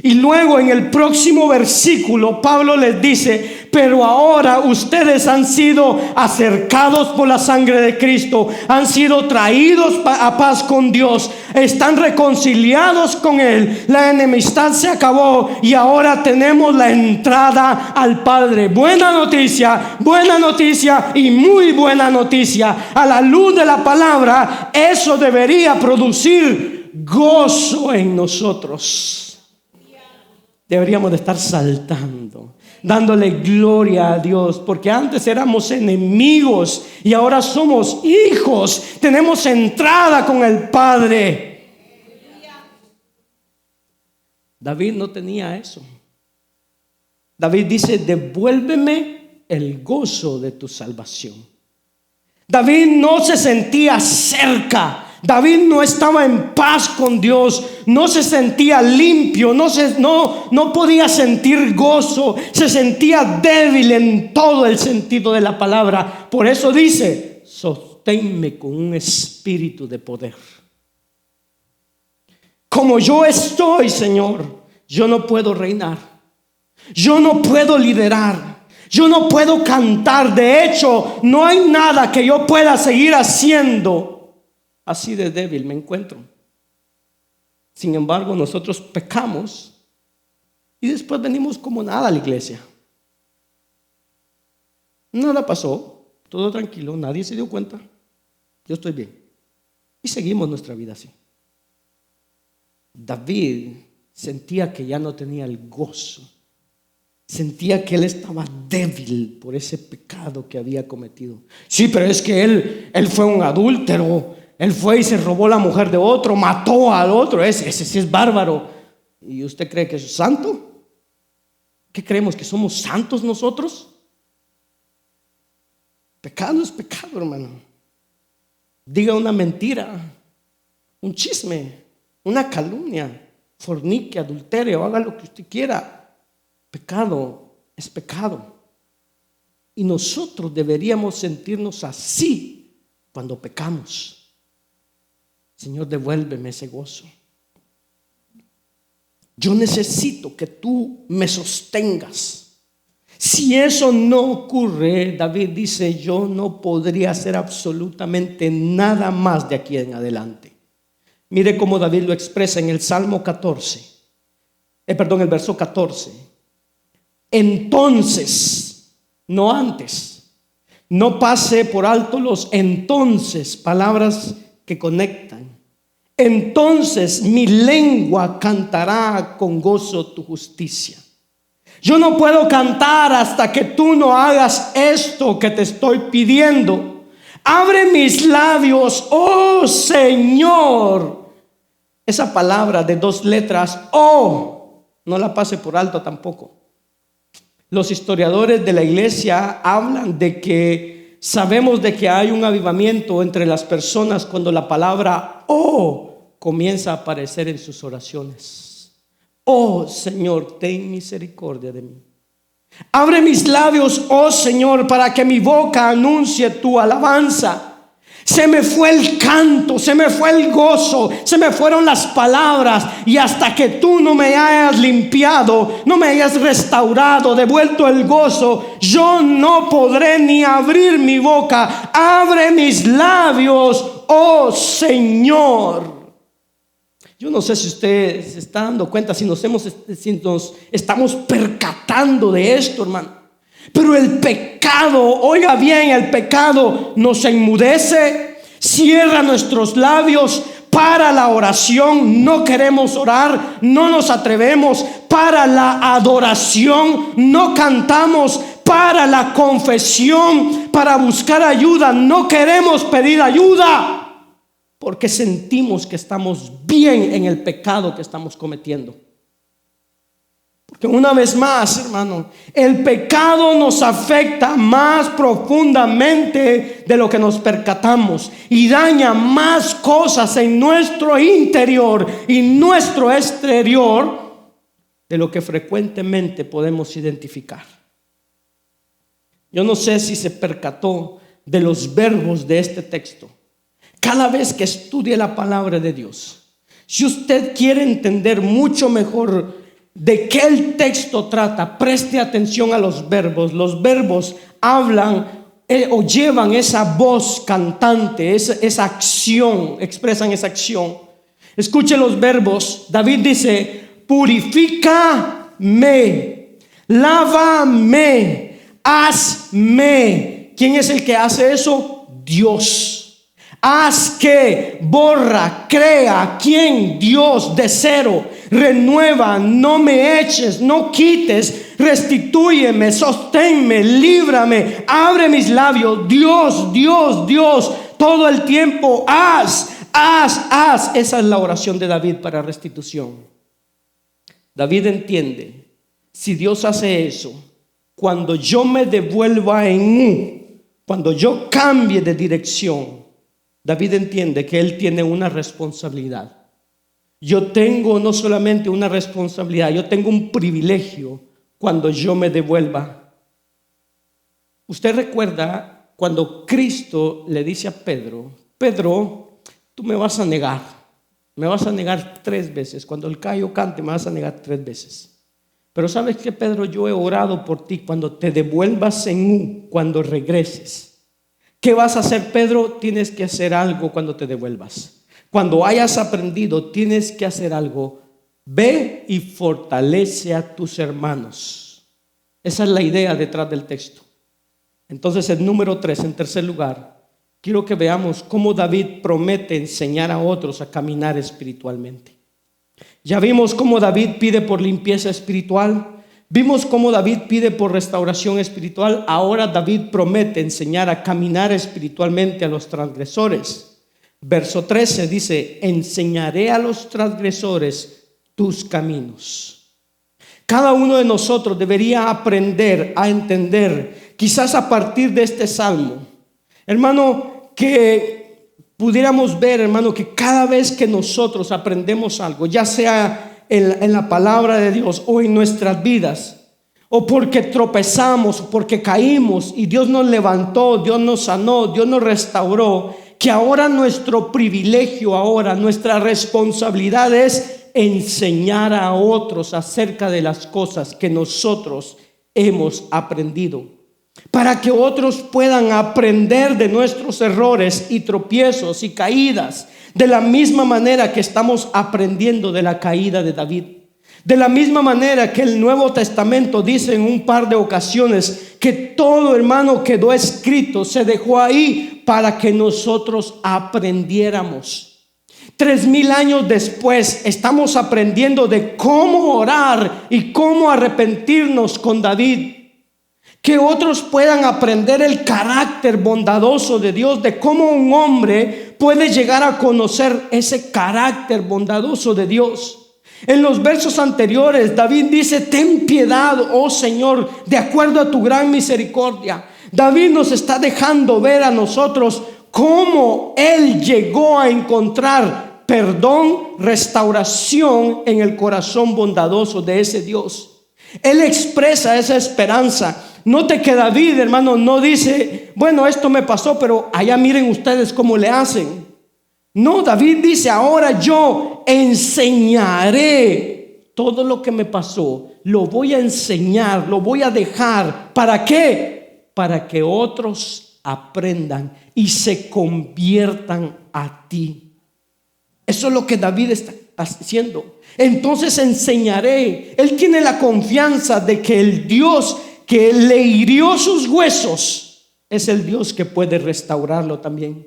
A: Y luego en el próximo versículo Pablo les dice: pero ahora ustedes han sido acercados por la sangre de Cristo, han sido traídos a paz con Dios, están reconciliados con Él, la enemistad se acabó y ahora tenemos la entrada al Padre. Buena noticia y muy buena noticia. A la luz de la palabra, eso debería producir gozo en nosotros. Deberíamos de estar saltando, dándole gloria a Dios, porque antes éramos enemigos y ahora somos hijos, tenemos entrada con el Padre. David no tenía eso. David dice: devuélveme el gozo de tu salvación. David no se sentía cerca. David no estaba en paz con Dios, no se sentía limpio, no podía sentir gozo, se sentía débil en todo el sentido de la palabra. Por eso dice: sosténme con un espíritu de poder. Como yo estoy, Señor, yo no puedo reinar, yo no puedo liderar, yo no puedo cantar. De hecho, no hay nada que yo pueda seguir haciendo. Así de débil me encuentro. Sin embargo, nosotros pecamos y después venimos como nada a la iglesia. Nada pasó, todo tranquilo, nadie se dio cuenta. Yo estoy bien. Y seguimos nuestra vida así. David sentía que ya no tenía el gozo. Sentía que él estaba débil por ese pecado que había cometido. Sí, pero es que él fue un adúltero. Él fue y se robó la mujer de otro, mató al otro. Ese sí es bárbaro. ¿Y usted cree que es santo? ¿Qué creemos? ¿Que somos santos nosotros? Pecado es pecado, hermano. Diga una mentira, un chisme, una calumnia, fornique, adulterio, haga lo que usted quiera. Pecado es pecado. Y nosotros deberíamos sentirnos así cuando pecamos. Señor, devuélveme ese gozo. Yo necesito que tú me sostengas. Si eso no ocurre, David dice, yo no podría hacer absolutamente nada más de aquí en adelante. Mire cómo David lo expresa en el Salmo 14. El verso 14. Entonces, no antes. No pase por alto los entonces, palabras que conectan. Entonces mi lengua cantará con gozo tu justicia. Yo no puedo cantar hasta que tú no hagas esto que te estoy pidiendo. Abre mis labios, oh Señor. Esa palabra de 2 letras, oh, no la pase por alto tampoco. Los historiadores de la iglesia hablan de que sabemos de que hay un avivamiento entre las personas cuando la palabra oh comienza a aparecer en sus oraciones. Oh Señor, ten misericordia de mí. Abre mis labios, oh Señor, para que mi boca anuncie tu alabanza. Se me fue el canto, se me fue el gozo, se me fueron las palabras. Y hasta que tú no me hayas limpiado, no me hayas restaurado, devuelto el gozo, yo no podré ni abrir mi boca. Abre mis labios, oh Señor. Yo no sé si usted se está dando cuenta, si nos estamos percatando de esto, hermano. Pero el pecado, oiga bien, el pecado nos enmudece, cierra nuestros labios para la oración. No queremos orar, no nos atrevemos. Para la adoración no cantamos. Para la confesión, para buscar ayuda, no queremos pedir ayuda, porque sentimos que estamos bien en el pecado que estamos cometiendo. Porque una vez más, hermano, el pecado nos afecta más profundamente de lo que nos percatamos y daña más cosas en nuestro interior y nuestro exterior de lo que frecuentemente podemos identificar. Yo no sé si se percató de los verbos de este texto. Cada vez que estudie la palabra de Dios, si usted quiere entender mucho mejor de qué el texto trata, preste atención a los verbos. Los verbos hablan o llevan esa voz cantante, esa acción, expresan esa acción. Escuche los verbos. David dice: purifícame, lávame, hazme. ¿Quién es el que hace eso? Dios. Haz que, borra, crea. ¿Quién? Dios. De cero, renueva, no me eches, no quites, restitúyeme, sosténme, líbrame, abre mis labios. Dios, Dios, Dios, todo el tiempo. Haz. Esa es la oración de David para restitución. David entiende, si Dios hace eso, cuando yo me devuelva cuando yo cambie de dirección, David entiende que él tiene una responsabilidad. Yo tengo no solamente una responsabilidad, yo tengo un privilegio cuando yo me devuelva. Usted recuerda cuando Cristo le dice a Pedro: Pedro, tú me vas a negar 3 veces. Cuando el gallo cante me vas a negar 3 veces. Pero ¿sabes qué, Pedro? Yo he orado por ti. Cuando te devuelvas cuando regreses, ¿qué vas a hacer, Pedro? Tienes que hacer algo cuando te devuelvas. Cuando hayas aprendido, tienes que hacer algo. Ve y fortalece a tus hermanos. Esa es la idea detrás del texto. Entonces, el número 3, en tercer lugar, quiero que veamos cómo David promete enseñar a otros a caminar espiritualmente. Ya vimos cómo David pide por limpieza espiritual. Vimos cómo David pide por restauración espiritual. Ahora David promete enseñar a caminar espiritualmente a los transgresores. Verso 13 dice: enseñaré a los transgresores tus caminos. Cada uno de nosotros debería aprender a entender, quizás a partir de este salmo, hermano, que pudiéramos ver, hermano, que cada vez que nosotros aprendemos algo, ya sea en la palabra de Dios o en nuestras vidas, o porque tropezamos, o porque caímos y Dios nos levantó, Dios nos sanó, Dios nos restauró, que ahora nuestro privilegio, ahora nuestra responsabilidad es enseñar a otros acerca de las cosas que nosotros hemos aprendido, para que otros puedan aprender de nuestros errores y tropiezos y caídas, de la misma manera que estamos aprendiendo de la caída de David. De la misma manera que el Nuevo Testamento dice en un par de ocasiones que todo, hermano, quedó escrito, se dejó ahí para que nosotros aprendiéramos. 3000 años después estamos aprendiendo de cómo orar y cómo arrepentirnos con David. Que otros puedan aprender el carácter bondadoso de Dios, de cómo un hombre puede llegar a conocer ese carácter bondadoso de Dios. En los versos anteriores, David dice: ten piedad, oh Señor, de acuerdo a tu gran misericordia. David nos está dejando ver a nosotros cómo él llegó a encontrar perdón, restauración en el corazón bondadoso de ese Dios. Él expresa esa esperanza. Note que David, hermano, no dice: bueno, esto me pasó, pero allá miren ustedes cómo le hacen. No, David dice: ahora yo enseñaré todo lo que me pasó. Lo voy a enseñar, lo voy a dejar. ¿Para qué? Para que otros aprendan y se conviertan a ti. Eso es lo que David está haciendo. Entonces enseñaré. Él tiene la confianza de que el Dios que le hirió sus huesos es el Dios que puede restaurarlo también.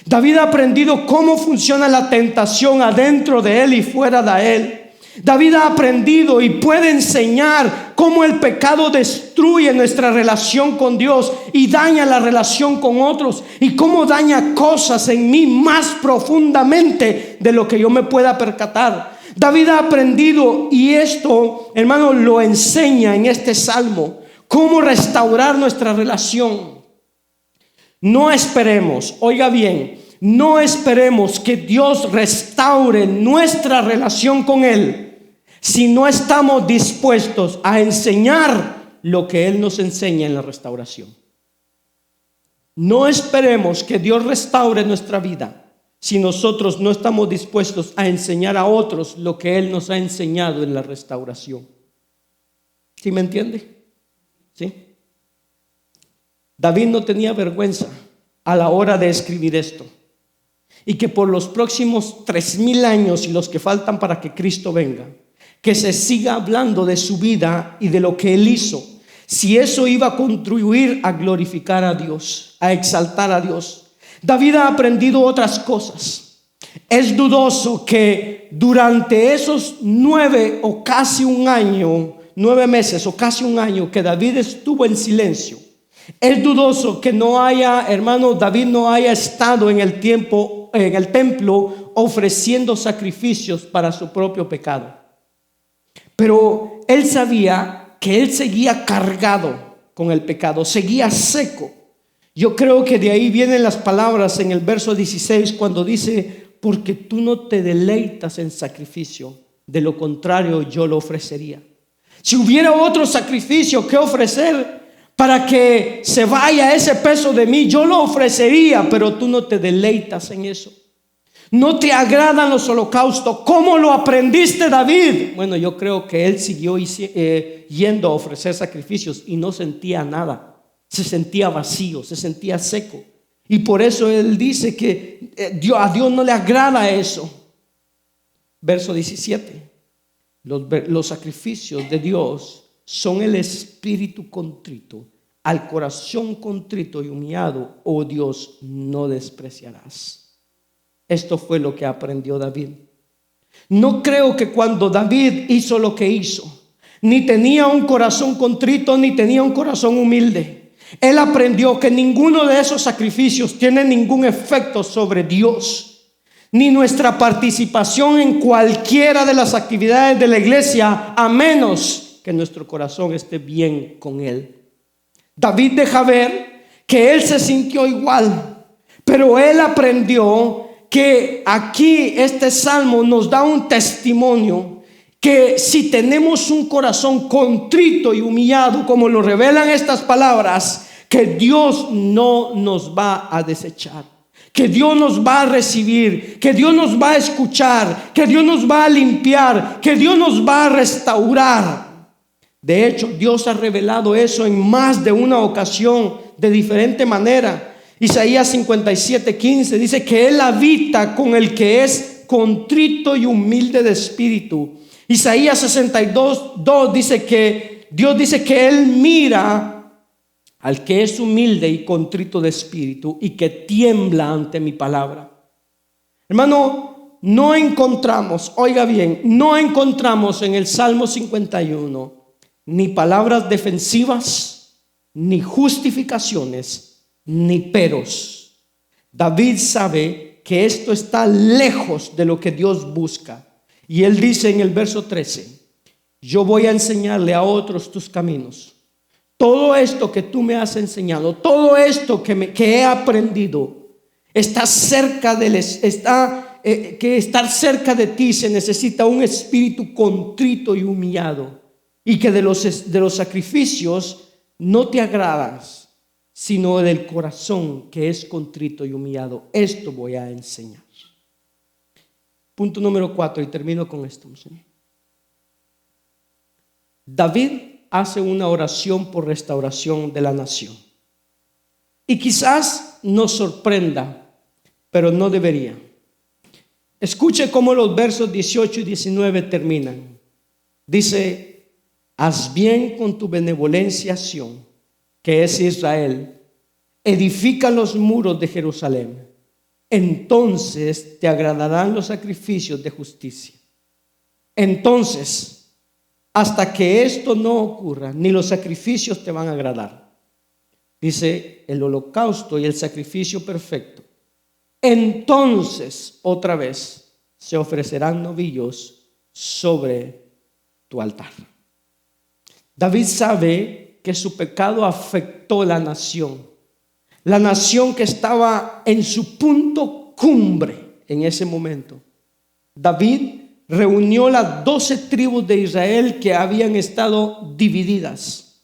A: David ha aprendido cómo funciona la tentación adentro de él y fuera de él. David ha aprendido y puede enseñar cómo el pecado destruye nuestra relación con Dios y daña la relación con otros, y cómo daña cosas en mí más profundamente de lo que yo me pueda percatar. David ha aprendido, y esto, hermano, lo enseña en este salmo, cómo restaurar nuestra relación. No esperemos, oiga bien, no esperemos que Dios restaure nuestra relación con Él si no estamos dispuestos a enseñar lo que Él nos enseña en la restauración. No esperemos que Dios restaure nuestra vida si nosotros no estamos dispuestos a enseñar a otros lo que Él nos ha enseñado en la restauración. ¿Sí me entiende? ¿Sí? David no tenía vergüenza a la hora de escribir esto. Y que por los próximos 3000 años y los que faltan para que Cristo venga, que se siga hablando de su vida y de lo que Él hizo, si eso iba a contribuir a glorificar a Dios, a exaltar a Dios. David ha aprendido otras cosas. Es dudoso que durante esos 9 o casi un año, 9 meses o casi un año que David estuvo en silencio, es dudoso que no haya, hermano, David no haya estado en el templo ofreciendo sacrificios para su propio pecado. Pero él sabía que él seguía cargado con el pecado, seguía seco. Yo creo que de ahí vienen las palabras en el verso 16 cuando dice: porque tú no te deleitas en sacrificio, de lo contrario yo lo ofrecería. Si hubiera otro sacrificio que ofrecer para que se vaya ese peso de mí, yo lo ofrecería, pero tú no te deleitas en eso. No te agradan los holocaustos. ¿Cómo lo aprendiste, David? Bueno, yo creo que él siguió yendo a ofrecer sacrificios y no sentía nada. Se sentía vacío, se sentía seco. Y por eso él dice que a Dios no le agrada eso. Verso 17. Los sacrificios de Dios son el espíritu contrito. Al corazón contrito y humillado, oh Dios, no despreciarás. Esto fue lo que aprendió David. No creo que cuando David hizo lo que hizo, ni tenía un corazón contrito, ni tenía un corazón humilde. Él aprendió que ninguno de esos sacrificios tiene ningún efecto sobre Dios, ni nuestra participación en cualquiera de las actividades de la iglesia, a menos que nuestro corazón esté bien con Él. David deja ver que él se sintió igual, pero él aprendió que aquí este salmo nos da un testimonio que si tenemos un corazón contrito y humillado, como lo revelan estas palabras, que Dios no nos va a desechar, que Dios nos va a recibir, que Dios nos va a escuchar, que Dios nos va a limpiar, que Dios nos va a restaurar. De hecho, Dios ha revelado eso en más de una ocasión, de diferente manera. Isaías 57:15 dice que Él habita con el que es contrito y humilde de espíritu. Isaías 62:2 dice que Dios dice que Él mira al que es humilde y contrito de espíritu y que tiembla ante mi palabra. Hermano, no encontramos, oiga bien, no encontramos en el Salmo 51 ni palabras defensivas, ni justificaciones, ni peros. David sabe que esto está lejos de lo que Dios busca. Y él dice en el verso 13: yo voy a enseñarle a otros tus caminos. Todo esto que tú me has enseñado, todo esto que he aprendido, está cerca que estar cerca de ti se necesita un espíritu contrito y humillado. Y que de los sacrificios no te agradas, sino del corazón que es contrito y humillado. Esto voy a enseñar. Punto número 4, y termino con esto, Señor. David hace una oración por restauración de la nación. Y quizás nos sorprenda, pero no debería. Escuche cómo los versos 18 y 19 terminan. Dice: haz bien con tu benevolencia, Sión, que es Israel. Edifica los muros de Jerusalén. Entonces te agradarán los sacrificios de justicia. Entonces, hasta que esto no ocurra, ni los sacrificios te van a agradar. Dice: el holocausto y el sacrificio perfecto. Entonces, otra vez, se ofrecerán novillos sobre tu altar. David sabe que su pecado afectó la nación que estaba en su punto cumbre en ese momento. David reunió las 12 tribus de Israel que habían estado divididas.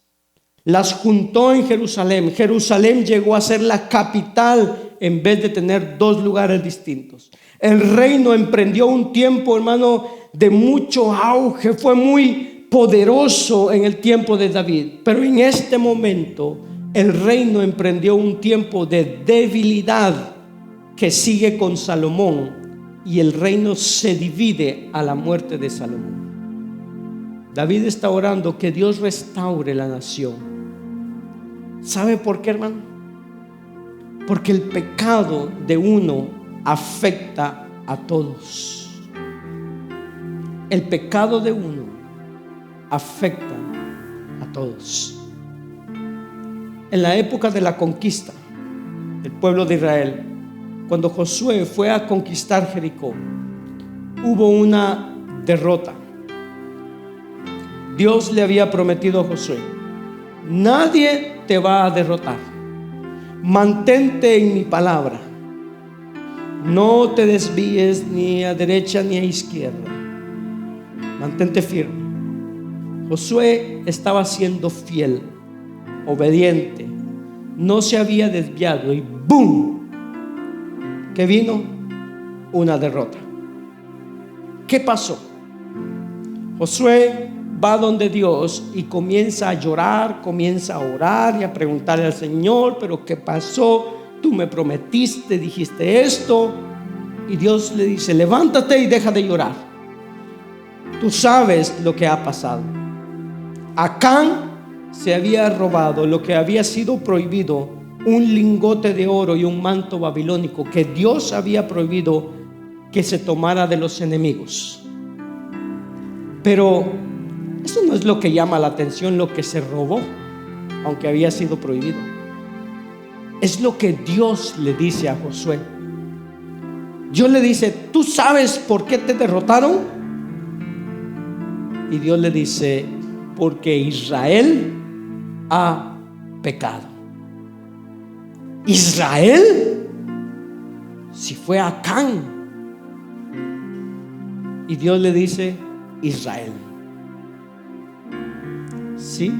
A: Las juntó en Jerusalén. Jerusalén llegó a ser la capital en vez de tener dos lugares distintos. El reino emprendió un tiempo, hermano, de mucho auge. Fue muy poderoso en el tiempo de David, pero en este momento el reino emprendió un tiempo de debilidad que sigue con Salomón, y el reino se divide a la muerte de Salomón. David está orando que Dios restaure la nación. ¿Sabe por qué, hermano? Porque el pecado de uno afecta a todos. El pecado de uno afecta a todos. En la época de la conquista del pueblo de Israel, cuando Josué fue a conquistar Jericó, hubo una derrota. Dios le había prometido a Josué: nadie te va a derrotar, mantente en mi palabra, no te desvíes ni a derecha ni a izquierda, mantente firme. Josué estaba siendo fiel, obediente, no se había desviado, y ¡boom!, que vino una derrota. ¿Qué pasó? Josué va donde Dios y comienza a llorar, comienza a orar y a preguntarle al Señor: ¿pero qué pasó? Tú me prometiste, dijiste esto. Y Dios le dice: levántate y deja de llorar. Tú sabes lo que ha pasado. Acán se había robado lo que había sido prohibido, un lingote de oro y un manto babilónico que Dios había prohibido que se tomara de los enemigos. Pero eso no es lo que llama la atención, lo que se robó, aunque había sido prohibido. Es lo que Dios le dice a Josué. Dios le dice: ¿tú sabes por qué te derrotaron? Y Dios le dice: porque Israel ha pecado. Israel, si fue Acán. Y Dios le dice: Israel. ¿Sí?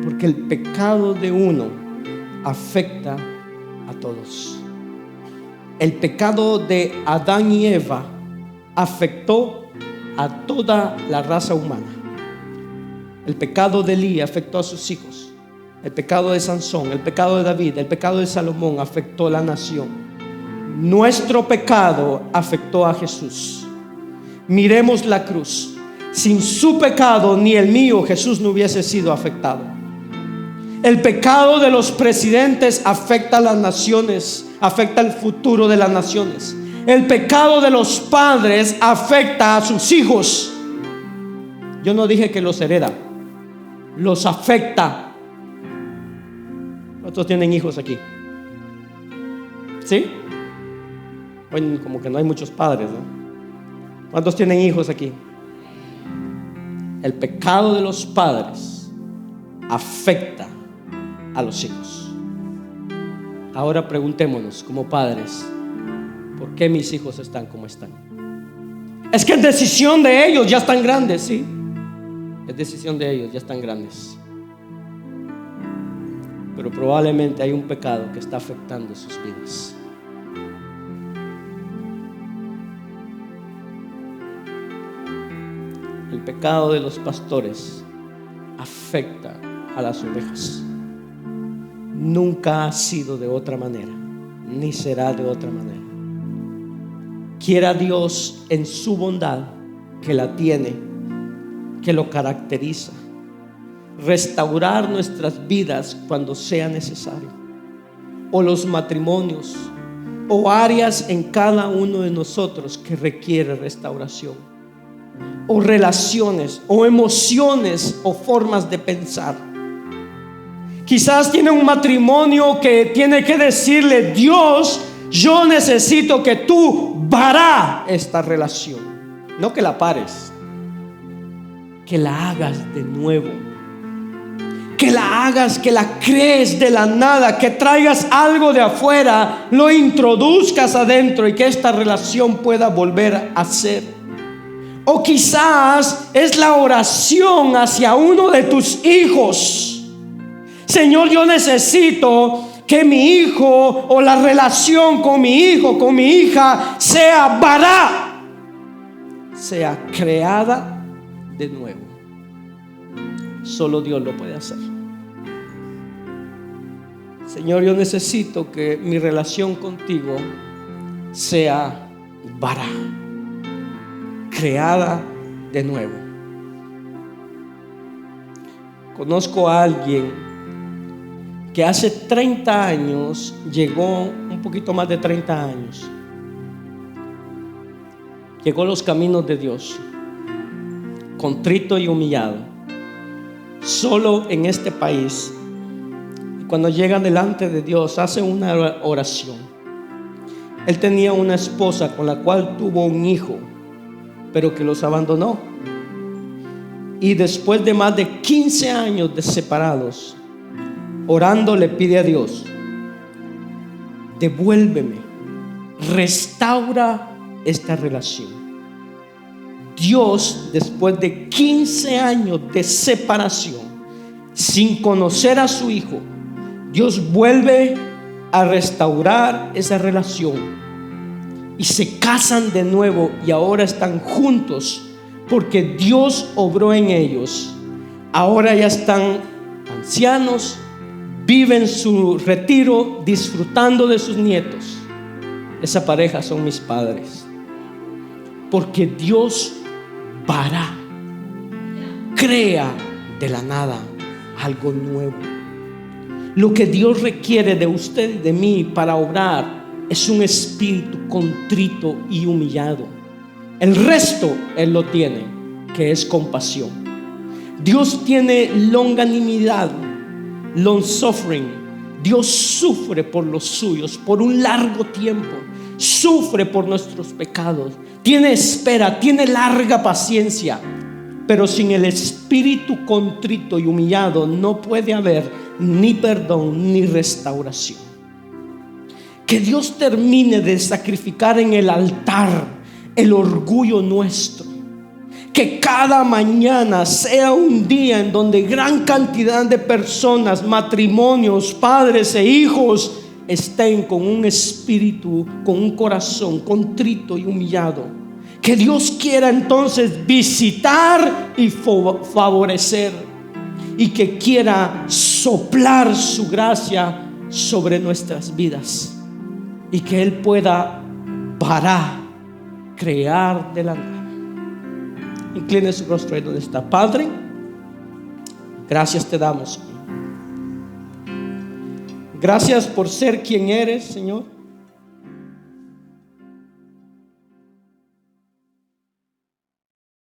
A: Porque el pecado de uno afecta a todos. El pecado de Adán y Eva afectó a toda la raza humana. El pecado de Elí afectó a sus hijos. El pecado de Sansón, el pecado de David, el pecado de Salomón afectó a la nación. Nuestro pecado afectó a Jesús. Miremos la cruz. Sin su pecado ni el mío, Jesús no hubiese sido afectado. El pecado de los presidentes afecta a las naciones, afecta el futuro de las naciones. El pecado de los padres afecta a sus hijos. Yo no dije que los hereda, los afecta. ¿Cuántos tienen hijos aquí? ¿Sí? Bueno, como que no hay muchos padres, ¿no? ¿Cuántos tienen hijos aquí? El pecado de los padres afecta a los hijos. Ahora preguntémonos como padres: ¿por qué mis hijos están como están? Es que es decisión de ellos, ya están grandes, sí. Es decisión de ellos, ya están grandes. Pero probablemente hay un pecado que está afectando sus vidas. El pecado de los pastores afecta a las ovejas. Nunca ha sido de otra manera, ni será de otra manera. Quiera Dios en su bondad, que la tiene, que lo caracteriza, restaurar nuestras vidas cuando sea necesario, o los matrimonios, o áreas en cada uno de nosotros que requiere restauración, o relaciones, o emociones, o formas de pensar. Quizás tiene un matrimonio que tiene que decirle: Dios, yo necesito que tú vará esta relación. No que la pares, que la hagas de nuevo, que la hagas, que la crees de la nada, que traigas algo de afuera, lo introduzcas adentro y que esta relación pueda volver a ser. O quizás es la oración hacia uno de tus hijos. Señor, yo necesito que mi hijo, o la relación con mi hijo, con mi hija, sea vará, sea creada de nuevo. Solo Dios lo puede hacer. Señor, yo necesito que mi relación contigo sea vará, creada de nuevo. Conozco a alguien que hace 30 años llegó, un poquito más de 30 años, llegó a los caminos de Dios, contrito y humillado, solo en este país. Y cuando llega delante de Dios, hace una oración. Él tenía una esposa con la cual tuvo un hijo, pero que los abandonó. Y después de más de 15 años de separados, orando, le pide a Dios: devuélveme, restaura esta relación. Dios, después de 15 años de separación, sin conocer a su hijo, Dios vuelve a restaurar esa relación y se casan de nuevo, y ahora están juntos porque Dios obró en ellos. Ahora ya están ancianos, viven su retiro disfrutando de sus nietos. Esa pareja son mis padres, porque Dios vará, crea de la nada algo nuevo. Lo que Dios requiere de usted y de mí para obrar es un espíritu contrito y humillado. El resto Él lo tiene, que es compasión. Dios tiene longanimidad, long suffering. Dios sufre por los suyos por un largo tiempo. Sufre por nuestros pecados. Tiene espera, tiene larga paciencia. Pero sin el espíritu contrito y humillado no puede haber ni perdón ni restauración. Que Dios termine de sacrificar en el altar el orgullo nuestro. Que cada mañana sea un día en donde gran cantidad de personas, matrimonios, padres e hijos estén con un espíritu, con un corazón contrito y humillado. Que Dios quiera entonces visitar y favorecer, y que quiera soplar su gracia sobre nuestras vidas, y que Él pueda crear de la nada. Incline su rostro ahí donde está. Padre, gracias te damos. Gracias por ser quien eres, Señor.